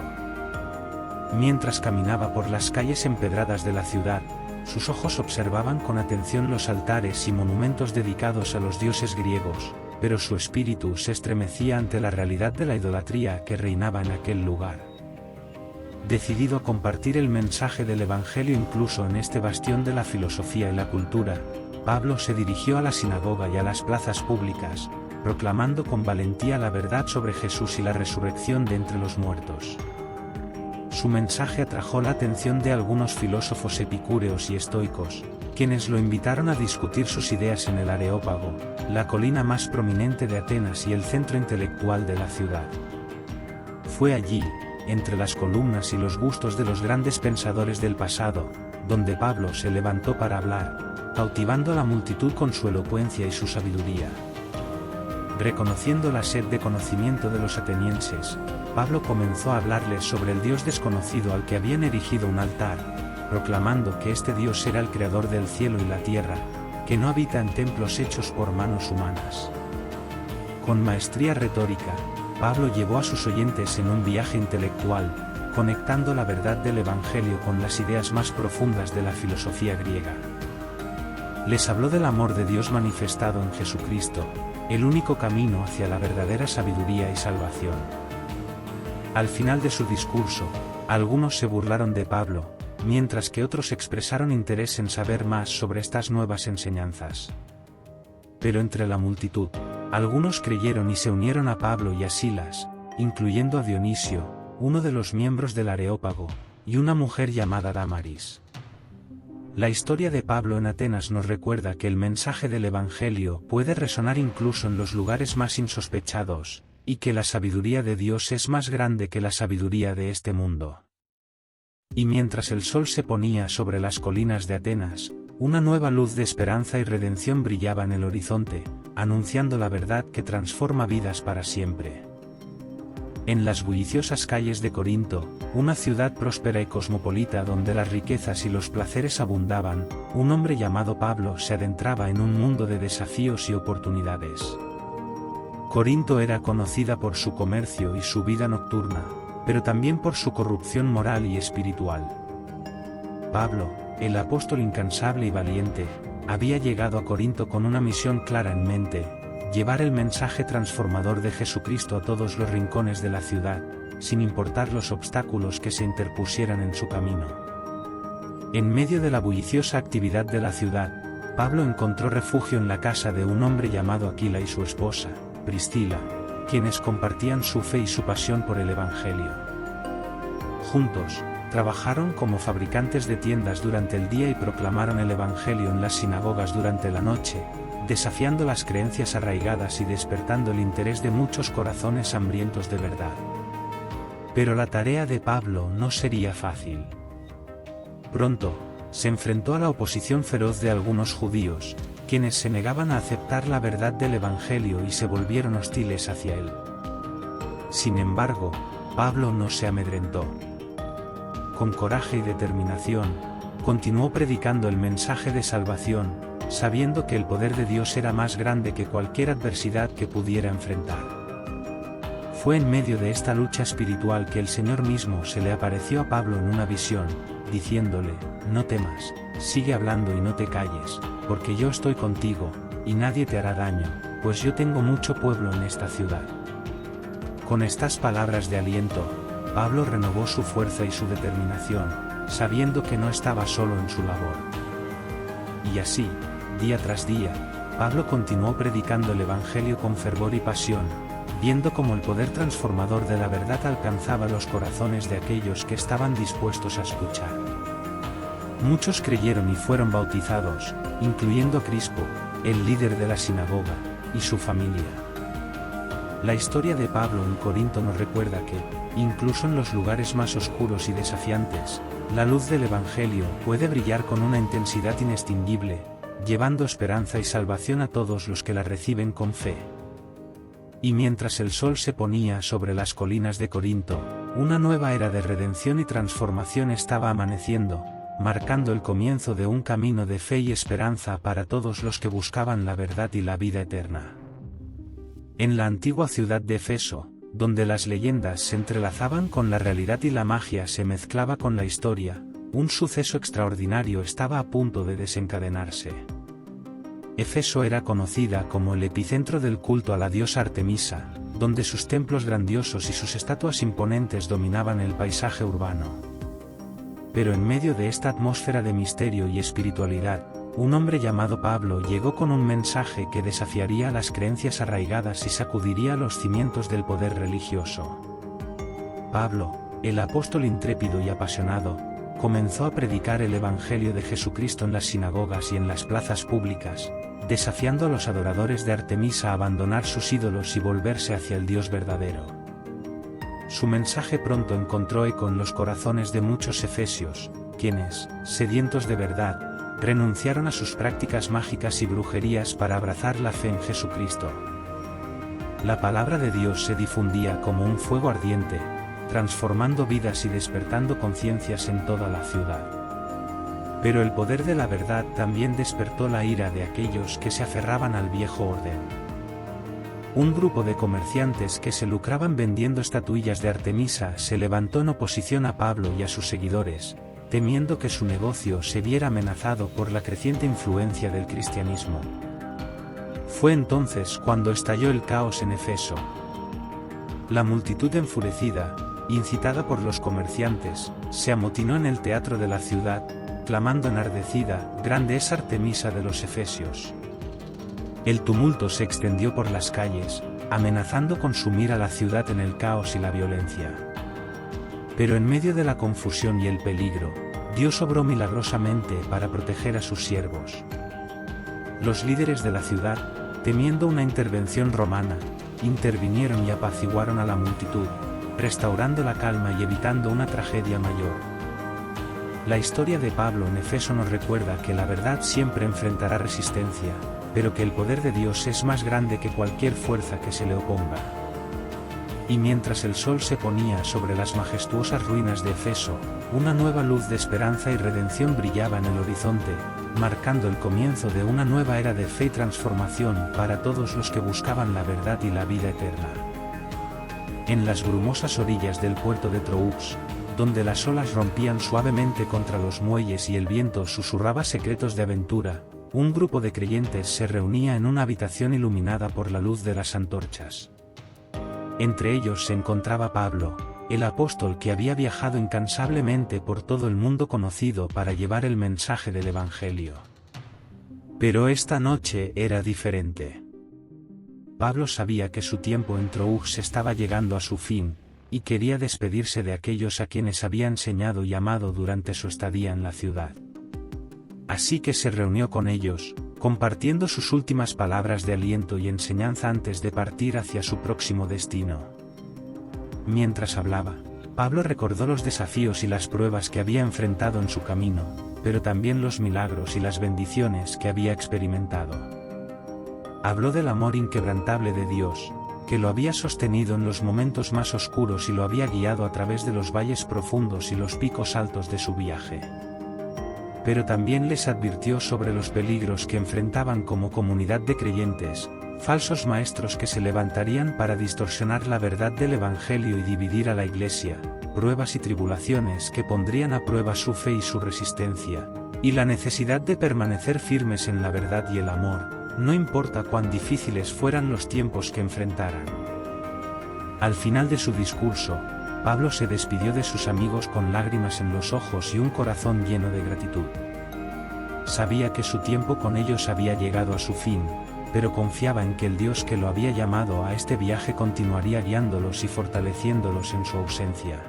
Mientras caminaba por las calles empedradas de la ciudad, sus ojos observaban con atención los altares y monumentos dedicados a los dioses griegos, pero su espíritu se estremecía ante la realidad de la idolatría que reinaba en aquel lugar. Decidido a compartir el mensaje del Evangelio incluso en este bastión de la filosofía y la cultura, Pablo se dirigió a la sinagoga y a las plazas públicas, proclamando con valentía la verdad sobre Jesús y la resurrección de entre los muertos. Su mensaje atrajo la atención de algunos filósofos epicúreos y estoicos, quienes lo invitaron a discutir sus ideas en el Areópago, la colina más prominente de Atenas y el centro intelectual de la ciudad. Fue allí, entre las columnas y los bustos de los grandes pensadores del pasado, donde Pablo se levantó para hablar, cautivando a la multitud con su elocuencia y su sabiduría. Reconociendo la sed de conocimiento de los atenienses, Pablo comenzó a hablarles sobre el Dios desconocido al que habían erigido un altar, proclamando que este Dios era el creador del cielo y la tierra, que no habita en templos hechos por manos humanas. Con maestría retórica, Pablo llevó a sus oyentes en un viaje intelectual, conectando la verdad del Evangelio con las ideas más profundas de la filosofía griega. Les habló del amor de Dios manifestado en Jesucristo, el único camino hacia la verdadera sabiduría y salvación. Al final de su discurso, algunos se burlaron de Pablo, mientras que otros expresaron interés en saber más sobre estas nuevas enseñanzas. Pero entre la multitud, algunos creyeron y se unieron a Pablo y a Silas, incluyendo a Dionisio, uno de los miembros del Areópago, y una mujer llamada Dámaris. La historia de Pablo en Atenas nos recuerda que el mensaje del Evangelio puede resonar incluso en los lugares más insospechados, y que la sabiduría de Dios es más grande que la sabiduría de este mundo. Y mientras el sol se ponía sobre las colinas de Atenas, una nueva luz de esperanza y redención brillaba en el horizonte, anunciando la verdad que transforma vidas para siempre. En las bulliciosas calles de Corinto, una ciudad próspera y cosmopolita donde las riquezas y los placeres abundaban, un hombre llamado Pablo se adentraba en un mundo de desafíos y oportunidades. Corinto era conocida por su comercio y su vida nocturna, pero también por su corrupción moral y espiritual. Pablo, el apóstol incansable y valiente, había llegado a Corinto con una misión clara en mente: llevar el mensaje transformador de Jesucristo a todos los rincones de la ciudad, sin importar los obstáculos que se interpusieran en su camino. En medio de la bulliciosa actividad de la ciudad, Pablo encontró refugio en la casa de un hombre llamado Aquila y su esposa, Priscila, quienes compartían su fe y su pasión por el Evangelio. Juntos, trabajaron como fabricantes de tiendas durante el día y proclamaron el Evangelio en las sinagogas durante la noche, desafiando las creencias arraigadas y despertando el interés de muchos corazones hambrientos de verdad. Pero la tarea de Pablo no sería fácil. Pronto, se enfrentó a la oposición feroz de algunos judíos, quienes se negaban a aceptar la verdad del Evangelio y se volvieron hostiles hacia él. Sin embargo, Pablo no se amedrentó. Con coraje y determinación, continuó predicando el mensaje de salvación, sabiendo que el poder de Dios era más grande que cualquier adversidad que pudiera enfrentar. Fue en medio de esta lucha espiritual que el Señor mismo se le apareció a Pablo en una visión, diciéndole: no temas, sigue hablando y no te calles, porque yo estoy contigo, y nadie te hará daño, pues yo tengo mucho pueblo en esta ciudad. Con estas palabras de aliento, Pablo renovó su fuerza y su determinación, sabiendo que no estaba solo en su labor. Y así, día tras día, Pablo continuó predicando el Evangelio con fervor y pasión, viendo cómo el poder transformador de la verdad alcanzaba los corazones de aquellos que estaban dispuestos a escuchar. Muchos creyeron y fueron bautizados, incluyendo a Crispo, el líder de la sinagoga, y su familia. La historia de Pablo en Corinto nos recuerda que, incluso en los lugares más oscuros y desafiantes, la luz del Evangelio puede brillar con una intensidad inextinguible, llevando esperanza y salvación a todos los que la reciben con fe. Y mientras el sol se ponía sobre las colinas de Corinto, una nueva era de redención y transformación estaba amaneciendo, marcando el comienzo de un camino de fe y esperanza para todos los que buscaban la verdad y la vida eterna. En la antigua ciudad de Efeso, donde las leyendas se entrelazaban con la realidad y la magia se mezclaba con la historia, un suceso extraordinario estaba a punto de desencadenarse. Efeso era conocida como el epicentro del culto a la diosa Artemisa, donde sus templos grandiosos y sus estatuas imponentes dominaban el paisaje urbano. Pero en medio de esta atmósfera de misterio y espiritualidad, un hombre llamado Pablo llegó con un mensaje que desafiaría las creencias arraigadas y sacudiría los cimientos del poder religioso. Pablo, el apóstol intrépido y apasionado, comenzó a predicar el Evangelio de Jesucristo en las sinagogas y en las plazas públicas, desafiando a los adoradores de Artemisa a abandonar sus ídolos y volverse hacia el Dios verdadero. Su mensaje pronto encontró eco en los corazones de muchos efesios, quienes, sedientos de verdad, renunciaron a sus prácticas mágicas y brujerías para abrazar la fe en Jesucristo. La palabra de Dios se difundía como un fuego ardiente, transformando vidas y despertando conciencias en toda la ciudad. Pero el poder de la verdad también despertó la ira de aquellos que se aferraban al viejo orden. Un grupo de comerciantes que se lucraban vendiendo estatuillas de Artemisa se levantó en oposición a Pablo y a sus seguidores, temiendo que su negocio se viera amenazado por la creciente influencia del cristianismo. Fue entonces cuando estalló el caos en Efeso. La multitud enfurecida, incitada por los comerciantes, se amotinó en el teatro de la ciudad, clamando enardecida: «Grande es Artemisa de los Efesios». El tumulto se extendió por las calles, amenazando con sumir a la ciudad en el caos y la violencia. Pero en medio de la confusión y el peligro, Dios obró milagrosamente para proteger a sus siervos. Los líderes de la ciudad, temiendo una intervención romana, intervinieron y apaciguaron a la multitud, restaurando la calma y evitando una tragedia mayor. La historia de Pablo en Efeso nos recuerda que la verdad siempre enfrentará resistencia, pero que el poder de Dios es más grande que cualquier fuerza que se le oponga. Y mientras el sol se ponía sobre las majestuosas ruinas de Efeso, una nueva luz de esperanza y redención brillaba en el horizonte, marcando el comienzo de una nueva era de fe y transformación para todos los que buscaban la verdad y la vida eterna. En las brumosas orillas del puerto de Troux, donde las olas rompían suavemente contra los muelles y el viento susurraba secretos de aventura, un grupo de creyentes se reunía en una habitación iluminada por la luz de las antorchas. Entre ellos se encontraba Pablo, el apóstol que había viajado incansablemente por todo el mundo conocido para llevar el mensaje del Evangelio. Pero esta noche era diferente. Pablo sabía que su tiempo en Troux estaba llegando a su fin, y quería despedirse de aquellos a quienes había enseñado y amado durante su estadía en la ciudad. Así que se reunió con ellos, compartiendo sus últimas palabras de aliento y enseñanza antes de partir hacia su próximo destino. Mientras hablaba, Pablo recordó los desafíos y las pruebas que había enfrentado en su camino, pero también los milagros y las bendiciones que había experimentado. Habló del amor inquebrantable de Dios, que lo había sostenido en los momentos más oscuros y lo había guiado a través de los valles profundos y los picos altos de su viaje. Pero también les advirtió sobre los peligros que enfrentaban como comunidad de creyentes, falsos maestros que se levantarían para distorsionar la verdad del Evangelio y dividir a la Iglesia, pruebas y tribulaciones que pondrían a prueba su fe y su resistencia, y la necesidad de permanecer firmes en la verdad y el amor, no importa cuán difíciles fueran los tiempos que enfrentaran. Al final de su discurso, Pablo se despidió de sus amigos con lágrimas en los ojos y un corazón lleno de gratitud. Sabía que su tiempo con ellos había llegado a su fin, pero confiaba en que el Dios que lo había llamado a este viaje continuaría guiándolos y fortaleciéndolos en su ausencia.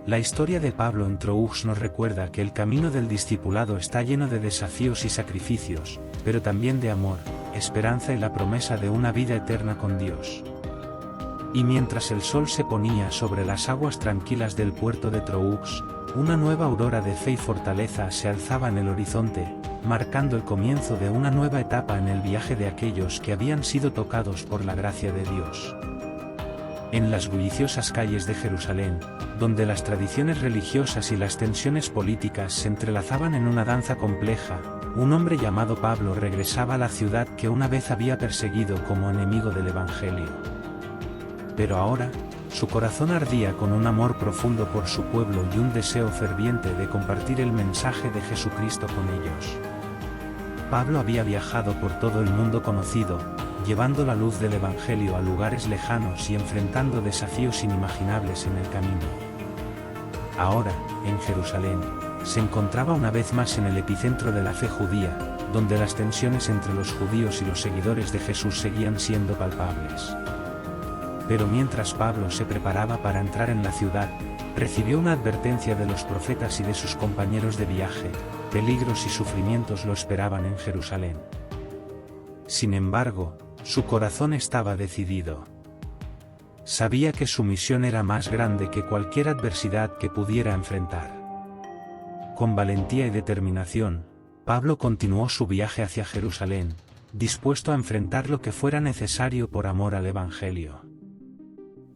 La historia de Pablo en Troux nos recuerda que el camino del discipulado está lleno de desafíos y sacrificios, pero también de amor, esperanza y la promesa de una vida eterna con Dios. Y mientras el sol se ponía sobre las aguas tranquilas del puerto de Troux, una nueva aurora de fe y fortaleza se alzaba en el horizonte, marcando el comienzo de una nueva etapa en el viaje de aquellos que habían sido tocados por la gracia de Dios. En las bulliciosas calles de Jerusalén, donde las tradiciones religiosas y las tensiones políticas se entrelazaban en una danza compleja, un hombre llamado Pablo regresaba a la ciudad que una vez había perseguido como enemigo del Evangelio. Pero ahora, su corazón ardía con un amor profundo por su pueblo y un deseo ferviente de compartir el mensaje de Jesucristo con ellos. Pablo había viajado por todo el mundo conocido, llevando la luz del Evangelio a lugares lejanos y enfrentando desafíos inimaginables en el camino. Ahora, en Jerusalén, se encontraba una vez más en el epicentro de la fe judía, donde las tensiones entre los judíos y los seguidores de Jesús seguían siendo palpables. Pero mientras Pablo se preparaba para entrar en la ciudad, recibió una advertencia de los profetas y de sus compañeros de viaje: peligros y sufrimientos lo esperaban en Jerusalén. Sin embargo, su corazón estaba decidido. Sabía que su misión era más grande que cualquier adversidad que pudiera enfrentar. Con valentía y determinación, Pablo continuó su viaje hacia Jerusalén, dispuesto a enfrentar lo que fuera necesario por amor al Evangelio.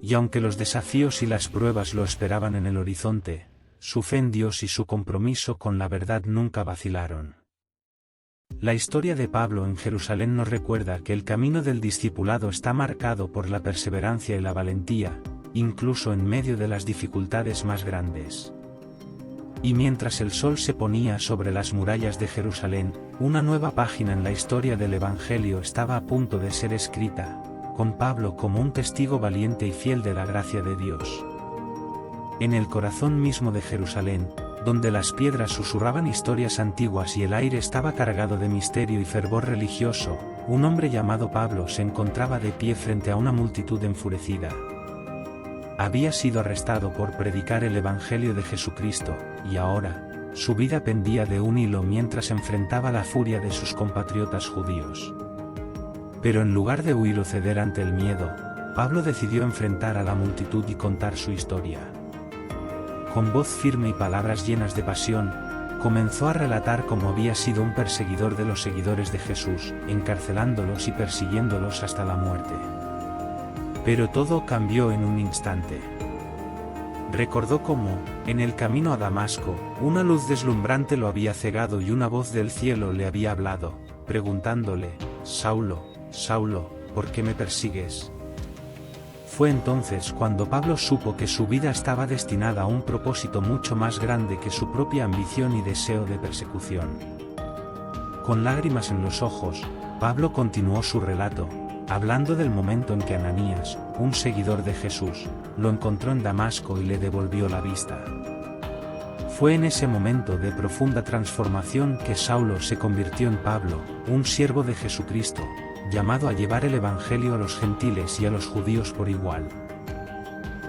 Y aunque los desafíos y las pruebas lo esperaban en el horizonte, su fe en Dios y su compromiso con la verdad nunca vacilaron. La historia de Pablo en Jerusalén nos recuerda que el camino del discipulado está marcado por la perseverancia y la valentía, incluso en medio de las dificultades más grandes. Y mientras el sol se ponía sobre las murallas de Jerusalén, una nueva página en la historia del Evangelio estaba a punto de ser escrita, con Pablo como un testigo valiente y fiel de la gracia de Dios. En el corazón mismo de Jerusalén, donde las piedras susurraban historias antiguas y el aire estaba cargado de misterio y fervor religioso, un hombre llamado Pablo se encontraba de pie frente a una multitud enfurecida. Había sido arrestado por predicar el Evangelio de Jesucristo, y ahora, su vida pendía de un hilo mientras enfrentaba la furia de sus compatriotas judíos. Pero en lugar de huir o ceder ante el miedo, Pablo decidió enfrentar a la multitud y contar su historia. Con voz firme y palabras llenas de pasión, comenzó a relatar cómo había sido un perseguidor de los seguidores de Jesús, encarcelándolos y persiguiéndolos hasta la muerte. Pero todo cambió en un instante. Recordó cómo, en el camino a Damasco, una luz deslumbrante lo había cegado y una voz del cielo le había hablado, preguntándole: «Saulo, Saulo, ¿por qué me persigues?». Fue entonces cuando Pablo supo que su vida estaba destinada a un propósito mucho más grande que su propia ambición y deseo de persecución. Con lágrimas en los ojos, Pablo continuó su relato, hablando del momento en que Ananías, un seguidor de Jesús, lo encontró en Damasco y le devolvió la vista. Fue en ese momento de profunda transformación que Saulo se convirtió en Pablo, un siervo de Jesucristo, llamado a llevar el Evangelio a los gentiles y a los judíos por igual.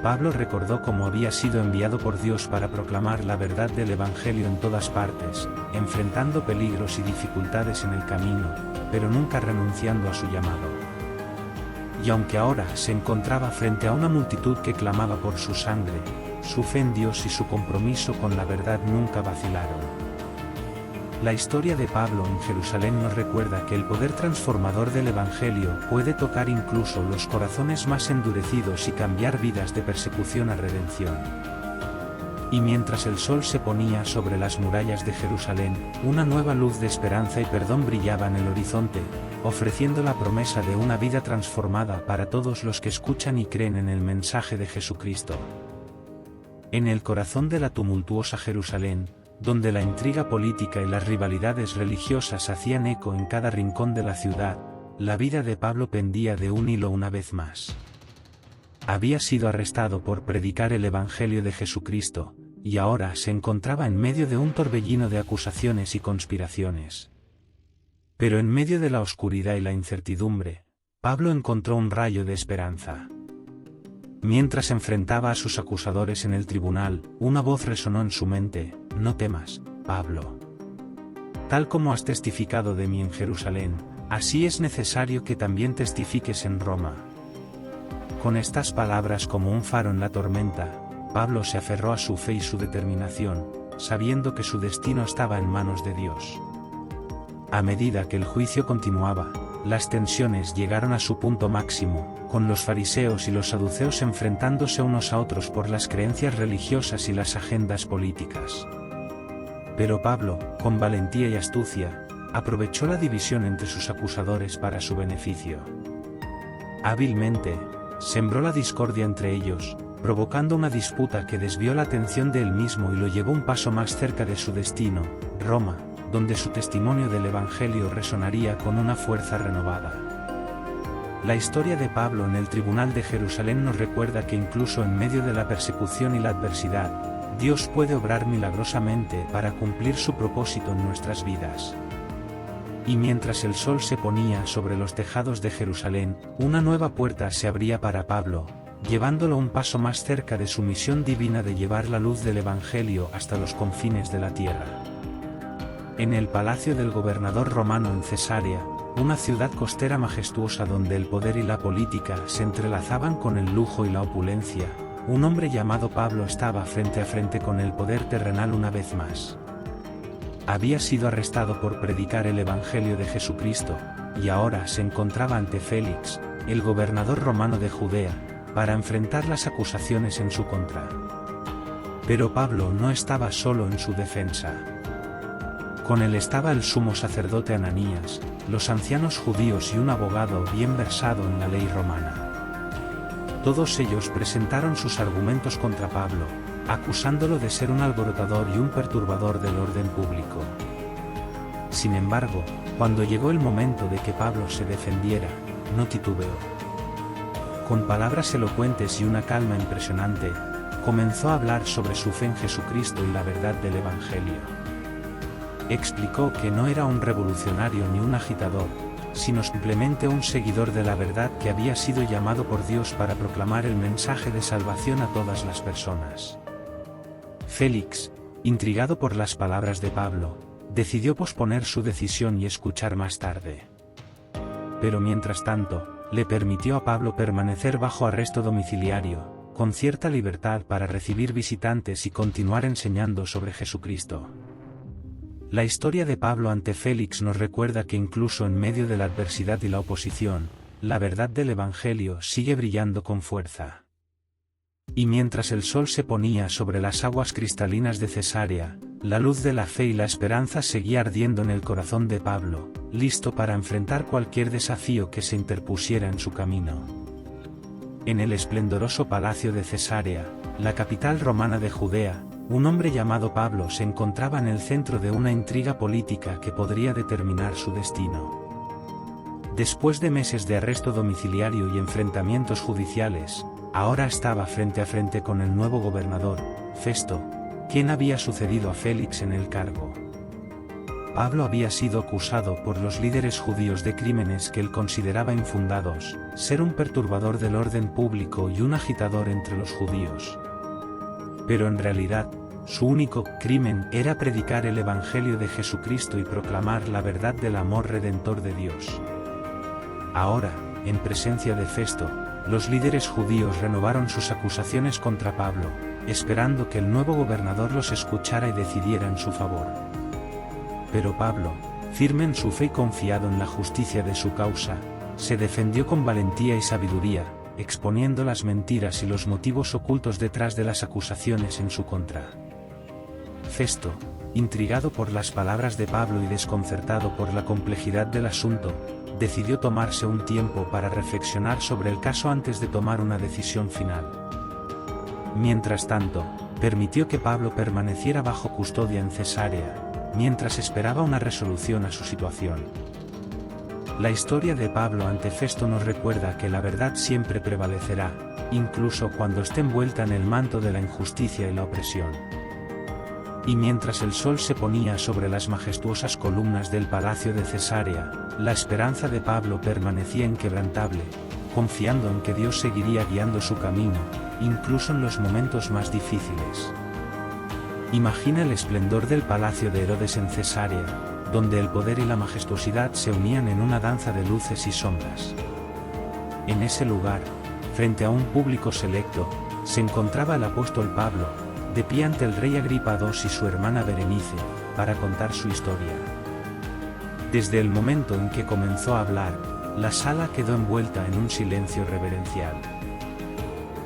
Pablo recordó cómo había sido enviado por Dios para proclamar la verdad del Evangelio en todas partes, enfrentando peligros y dificultades en el camino, pero nunca renunciando a su llamado. Y aunque ahora se encontraba frente a una multitud que clamaba por su sangre, su fe en Dios y su compromiso con la verdad nunca vacilaron. La historia de Pablo en Jerusalén nos recuerda que el poder transformador del Evangelio puede tocar incluso los corazones más endurecidos y cambiar vidas de persecución a redención. Y mientras el sol se ponía sobre las murallas de Jerusalén, una nueva luz de esperanza y perdón brillaba en el horizonte, ofreciendo la promesa de una vida transformada para todos los que escuchan y creen en el mensaje de Jesucristo. En el corazón de la tumultuosa Jerusalén, donde la intriga política y las rivalidades religiosas hacían eco en cada rincón de la ciudad, la vida de Pablo pendía de un hilo una vez más. Había sido arrestado por predicar el Evangelio de Jesucristo, y ahora se encontraba en medio de un torbellino de acusaciones y conspiraciones. Pero en medio de la oscuridad y la incertidumbre, Pablo encontró un rayo de esperanza. Mientras enfrentaba a sus acusadores en el tribunal, una voz resonó en su mente: «No temas, Pablo. Tal como has testificado de mí en Jerusalén, así es necesario que también testifiques en Roma». Con estas palabras como un faro en la tormenta, Pablo se aferró a su fe y su determinación, sabiendo que su destino estaba en manos de Dios. A medida que el juicio continuaba, las tensiones llegaron a su punto máximo, con los fariseos y los saduceos enfrentándose unos a otros por las creencias religiosas y las agendas políticas. Pero Pablo, con valentía y astucia, aprovechó la división entre sus acusadores para su beneficio. Hábilmente, sembró la discordia entre ellos, provocando una disputa que desvió la atención de él mismo y lo llevó un paso más cerca de su destino, Roma, donde su testimonio del Evangelio resonaría con una fuerza renovada. La historia de Pablo en el tribunal de Jerusalén nos recuerda que incluso en medio de la persecución y la adversidad, Dios puede obrar milagrosamente para cumplir su propósito en nuestras vidas. Y mientras el sol se ponía sobre los tejados de Jerusalén, una nueva puerta se abría para Pablo, llevándolo un paso más cerca de su misión divina de llevar la luz del Evangelio hasta los confines de la tierra. En el palacio del gobernador romano en Cesarea, una ciudad costera majestuosa donde el poder y la política se entrelazaban con el lujo y la opulencia, un hombre llamado Pablo estaba frente a frente con el poder terrenal una vez más. Había sido arrestado por predicar el Evangelio de Jesucristo, y ahora se encontraba ante Félix, el gobernador romano de Judea, para enfrentar las acusaciones en su contra. Pero Pablo no estaba solo en su defensa. Con él estaba el sumo sacerdote Ananías, los ancianos judíos y un abogado bien versado en la ley romana. Todos ellos presentaron sus argumentos contra Pablo, acusándolo de ser un alborotador y un perturbador del orden público. Sin embargo, cuando llegó el momento de que Pablo se defendiera, no titubeó. Con palabras elocuentes y una calma impresionante, comenzó a hablar sobre su fe en Jesucristo y la verdad del Evangelio. Explicó que no era un revolucionario ni un agitador, sino simplemente un seguidor de la verdad que había sido llamado por Dios para proclamar el mensaje de salvación a todas las personas. Félix, intrigado por las palabras de Pablo, decidió posponer su decisión y escuchar más tarde. Pero mientras tanto, le permitió a Pablo permanecer bajo arresto domiciliario, con cierta libertad para recibir visitantes y continuar enseñando sobre Jesucristo. La historia de Pablo ante Félix nos recuerda que incluso en medio de la adversidad y la oposición, la verdad del Evangelio sigue brillando con fuerza. Y mientras el sol se ponía sobre las aguas cristalinas de Cesarea, la luz de la fe y la esperanza seguía ardiendo en el corazón de Pablo, listo para enfrentar cualquier desafío que se interpusiera en su camino. En el esplendoroso palacio de Cesarea, la capital romana de Judea, un hombre llamado Pablo se encontraba en el centro de una intriga política que podría determinar su destino. Después de meses de arresto domiciliario y enfrentamientos judiciales, ahora estaba frente a frente con el nuevo gobernador, Festo, quien había sucedido a Félix en el cargo. Pablo había sido acusado por los líderes judíos de crímenes que él consideraba infundados, ser un perturbador del orden público y un agitador entre los judíos. Pero en realidad, su único crimen era predicar el Evangelio de Jesucristo y proclamar la verdad del amor redentor de Dios. Ahora, en presencia de Festo, los líderes judíos renovaron sus acusaciones contra Pablo, esperando que el nuevo gobernador los escuchara y decidiera en su favor. Pero Pablo, firme en su fe y confiado en la justicia de su causa, se defendió con valentía y sabiduría, exponiendo las mentiras y los motivos ocultos detrás de las acusaciones en su contra. Festo, intrigado por las palabras de Pablo y desconcertado por la complejidad del asunto, decidió tomarse un tiempo para reflexionar sobre el caso antes de tomar una decisión final. Mientras tanto, permitió que Pablo permaneciera bajo custodia en Cesarea, mientras esperaba una resolución a su situación. La historia de Pablo ante Festo nos recuerda que la verdad siempre prevalecerá, incluso cuando esté envuelta en el manto de la injusticia y la opresión. Y mientras el sol se ponía sobre las majestuosas columnas del palacio de Cesarea, la esperanza de Pablo permanecía inquebrantable, confiando en que Dios seguiría guiando su camino, incluso en los momentos más difíciles. Imagina el esplendor del palacio de Herodes en Cesarea, donde el poder y la majestuosidad se unían en una danza de luces y sombras. En ese lugar, frente a un público selecto, se encontraba el apóstol Pablo, de pie ante el rey Agripa II y su hermana Berenice, para contar su historia. Desde el momento en que comenzó a hablar, la sala quedó envuelta en un silencio reverencial.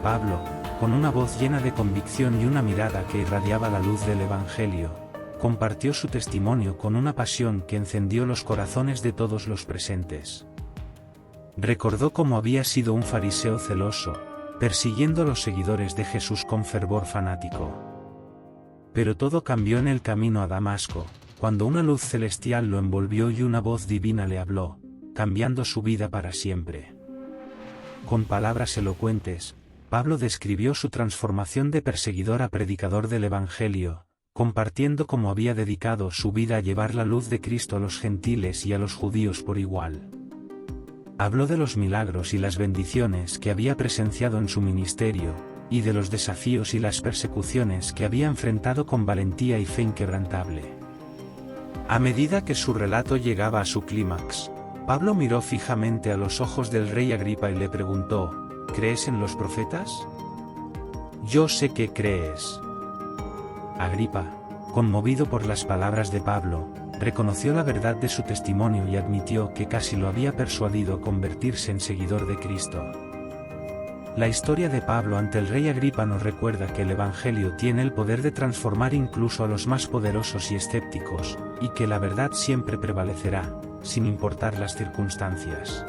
Pablo, con una voz llena de convicción y una mirada que irradiaba la luz del Evangelio, compartió su testimonio con una pasión que encendió los corazones de todos los presentes. Recordó cómo había sido un fariseo celoso, persiguiendo a los seguidores de Jesús con fervor fanático. Pero todo cambió en el camino a Damasco, cuando una luz celestial lo envolvió y una voz divina le habló, cambiando su vida para siempre. Con palabras elocuentes, Pablo describió su transformación de perseguidor a predicador del Evangelio, compartiendo cómo había dedicado su vida a llevar la luz de Cristo a los gentiles y a los judíos por igual. Habló de los milagros y las bendiciones que había presenciado en su ministerio, y de los desafíos y las persecuciones que había enfrentado con valentía y fe inquebrantable. A medida que su relato llegaba a su clímax, Pablo miró fijamente a los ojos del rey Agripa y le preguntó: ¿Crees en los profetas? Yo sé que crees. Agripa, conmovido por las palabras de Pablo, reconoció la verdad de su testimonio y admitió que casi lo había persuadido a convertirse en seguidor de Cristo. La historia de Pablo ante el rey Agripa nos recuerda que el Evangelio tiene el poder de transformar incluso a los más poderosos y escépticos, y que la verdad siempre prevalecerá, sin importar las circunstancias.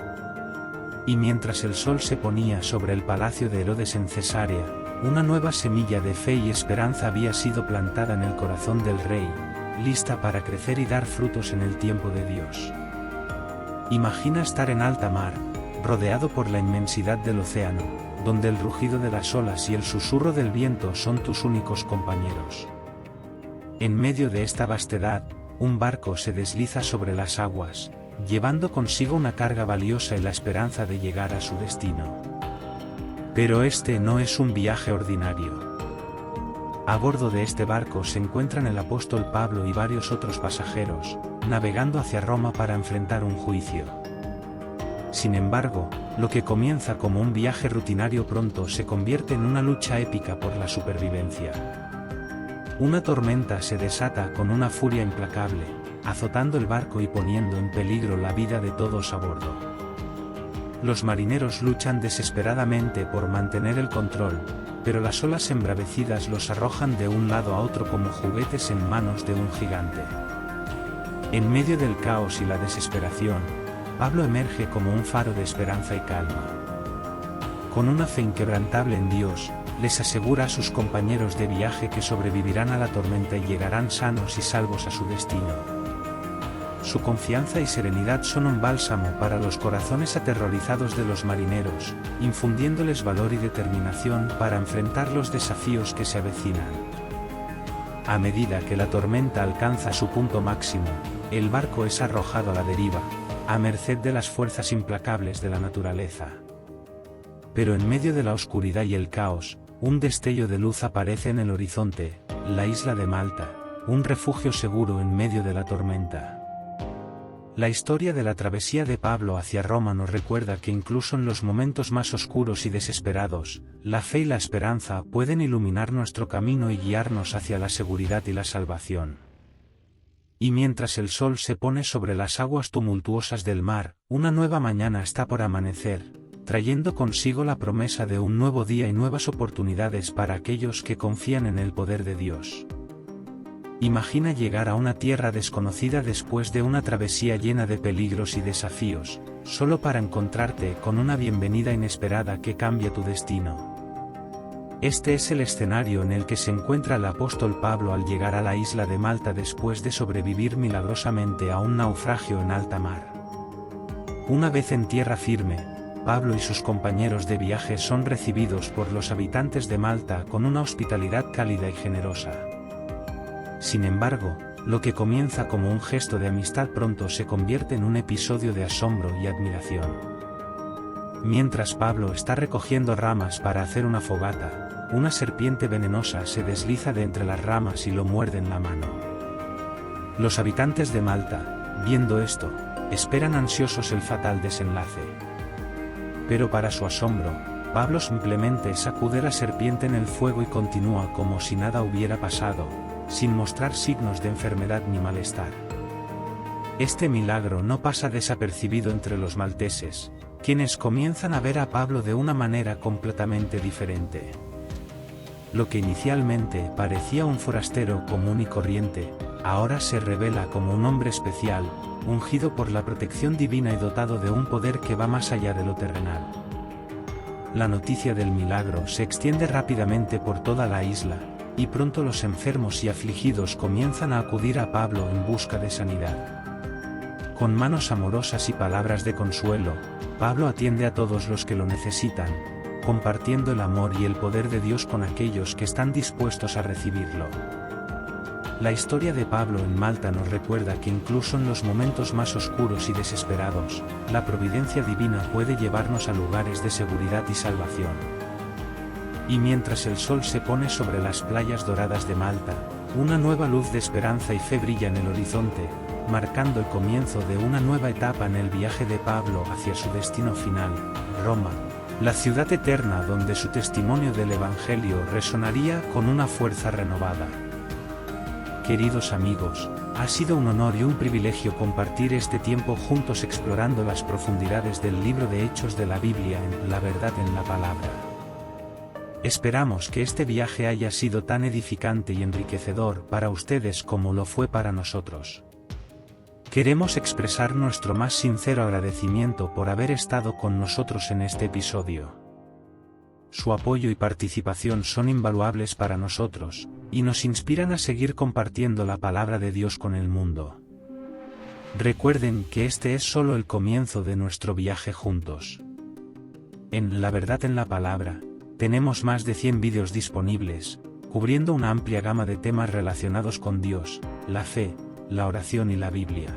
Y mientras el sol se ponía sobre el palacio de Herodes en Cesarea, una nueva semilla de fe y esperanza había sido plantada en el corazón del rey, lista para crecer y dar frutos en el tiempo de Dios. Imagina estar en alta mar, rodeado por la inmensidad del océano, donde el rugido de las olas y el susurro del viento son tus únicos compañeros. En medio de esta vastedad, un barco se desliza sobre las aguas, llevando consigo una carga valiosa y la esperanza de llegar a su destino. Pero este no es un viaje ordinario. A bordo de este barco se encuentran el apóstol Pablo y varios otros pasajeros, navegando hacia Roma para enfrentar un juicio. Sin embargo, lo que comienza como un viaje rutinario pronto se convierte en una lucha épica por la supervivencia. Una tormenta se desata con una furia implacable, azotando el barco y poniendo en peligro la vida de todos a bordo. Los marineros luchan desesperadamente por mantener el control, pero las olas embravecidas los arrojan de un lado a otro como juguetes en manos de un gigante. En medio del caos y la desesperación, Pablo emerge como un faro de esperanza y calma. Con una fe inquebrantable en Dios, les asegura a sus compañeros de viaje que sobrevivirán a la tormenta y llegarán sanos y salvos a su destino. Su confianza y serenidad son un bálsamo para los corazones aterrorizados de los marineros, infundiéndoles valor y determinación para enfrentar los desafíos que se avecinan. A medida que la tormenta alcanza su punto máximo, el barco es arrojado a la deriva, a merced de las fuerzas implacables de la naturaleza. Pero en medio de la oscuridad y el caos, un destello de luz aparece en el horizonte, la isla de Malta, un refugio seguro en medio de la tormenta. La historia de la travesía de Pablo hacia Roma nos recuerda que incluso en los momentos más oscuros y desesperados, la fe y la esperanza pueden iluminar nuestro camino y guiarnos hacia la seguridad y la salvación. Y mientras el sol se pone sobre las aguas tumultuosas del mar, una nueva mañana está por amanecer, trayendo consigo la promesa de un nuevo día y nuevas oportunidades para aquellos que confían en el poder de Dios. Imagina llegar a una tierra desconocida después de una travesía llena de peligros y desafíos, solo para encontrarte con una bienvenida inesperada que cambia tu destino. Este es el escenario en el que se encuentra el apóstol Pablo al llegar a la isla de Malta después de sobrevivir milagrosamente a un naufragio en alta mar. Una vez en tierra firme, Pablo y sus compañeros de viaje son recibidos por los habitantes de Malta con una hospitalidad cálida y generosa. Sin embargo, lo que comienza como un gesto de amistad pronto se convierte en un episodio de asombro y admiración. Mientras Pablo está recogiendo ramas para hacer una fogata, una serpiente venenosa se desliza de entre las ramas y lo muerde en la mano. Los habitantes de Malta, viendo esto, esperan ansiosos el fatal desenlace. Pero para su asombro, Pablo simplemente sacude la serpiente en el fuego y continúa como si nada hubiera pasado, sin mostrar signos de enfermedad ni malestar. Este milagro no pasa desapercibido entre los malteses, quienes comienzan a ver a Pablo de una manera completamente diferente. Lo que inicialmente parecía un forastero común y corriente, ahora se revela como un hombre especial, ungido por la protección divina y dotado de un poder que va más allá de lo terrenal. La noticia del milagro se extiende rápidamente por toda la isla, y pronto los enfermos y afligidos comienzan a acudir a Pablo en busca de sanidad. Con manos amorosas y palabras de consuelo, Pablo atiende a todos los que lo necesitan, compartiendo el amor y el poder de Dios con aquellos que están dispuestos a recibirlo. La historia de Pablo en Malta nos recuerda que incluso en los momentos más oscuros y desesperados, la providencia divina puede llevarnos a lugares de seguridad y salvación. Y mientras el sol se pone sobre las playas doradas de Malta, una nueva luz de esperanza y fe brilla en el horizonte, marcando el comienzo de una nueva etapa en el viaje de Pablo hacia su destino final, Roma, la ciudad eterna donde su testimonio del Evangelio resonaría con una fuerza renovada. Queridos amigos, ha sido un honor y un privilegio compartir este tiempo juntos explorando las profundidades del libro de Hechos de la Biblia en La Verdad en la Palabra. Esperamos que este viaje haya sido tan edificante y enriquecedor para ustedes como lo fue para nosotros. Queremos expresar nuestro más sincero agradecimiento por haber estado con nosotros en este episodio. Su apoyo y participación son invaluables para nosotros, y nos inspiran a seguir compartiendo la palabra de Dios con el mundo. Recuerden que este es solo el comienzo de nuestro viaje juntos. En La Verdad en la Palabra, tenemos más de 100 vídeos disponibles, cubriendo una amplia gama de temas relacionados con Dios, la fe, la oración y la Biblia.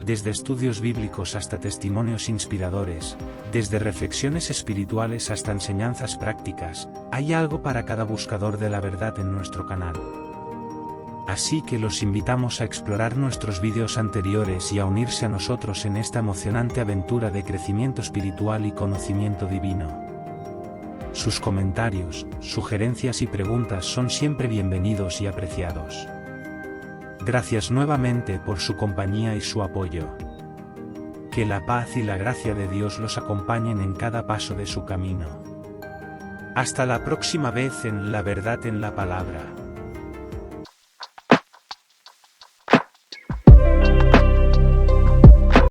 Desde estudios bíblicos hasta testimonios inspiradores, desde reflexiones espirituales hasta enseñanzas prácticas, hay algo para cada buscador de la verdad en nuestro canal. Así que los invitamos a explorar nuestros vídeos anteriores y a unirse a nosotros en esta emocionante aventura de crecimiento espiritual y conocimiento divino. Sus comentarios, sugerencias y preguntas son siempre bienvenidos y apreciados. Gracias nuevamente por su compañía y su apoyo. Que la paz y la gracia de Dios los acompañen en cada paso de su camino. Hasta la próxima vez en La Verdad en la Palabra.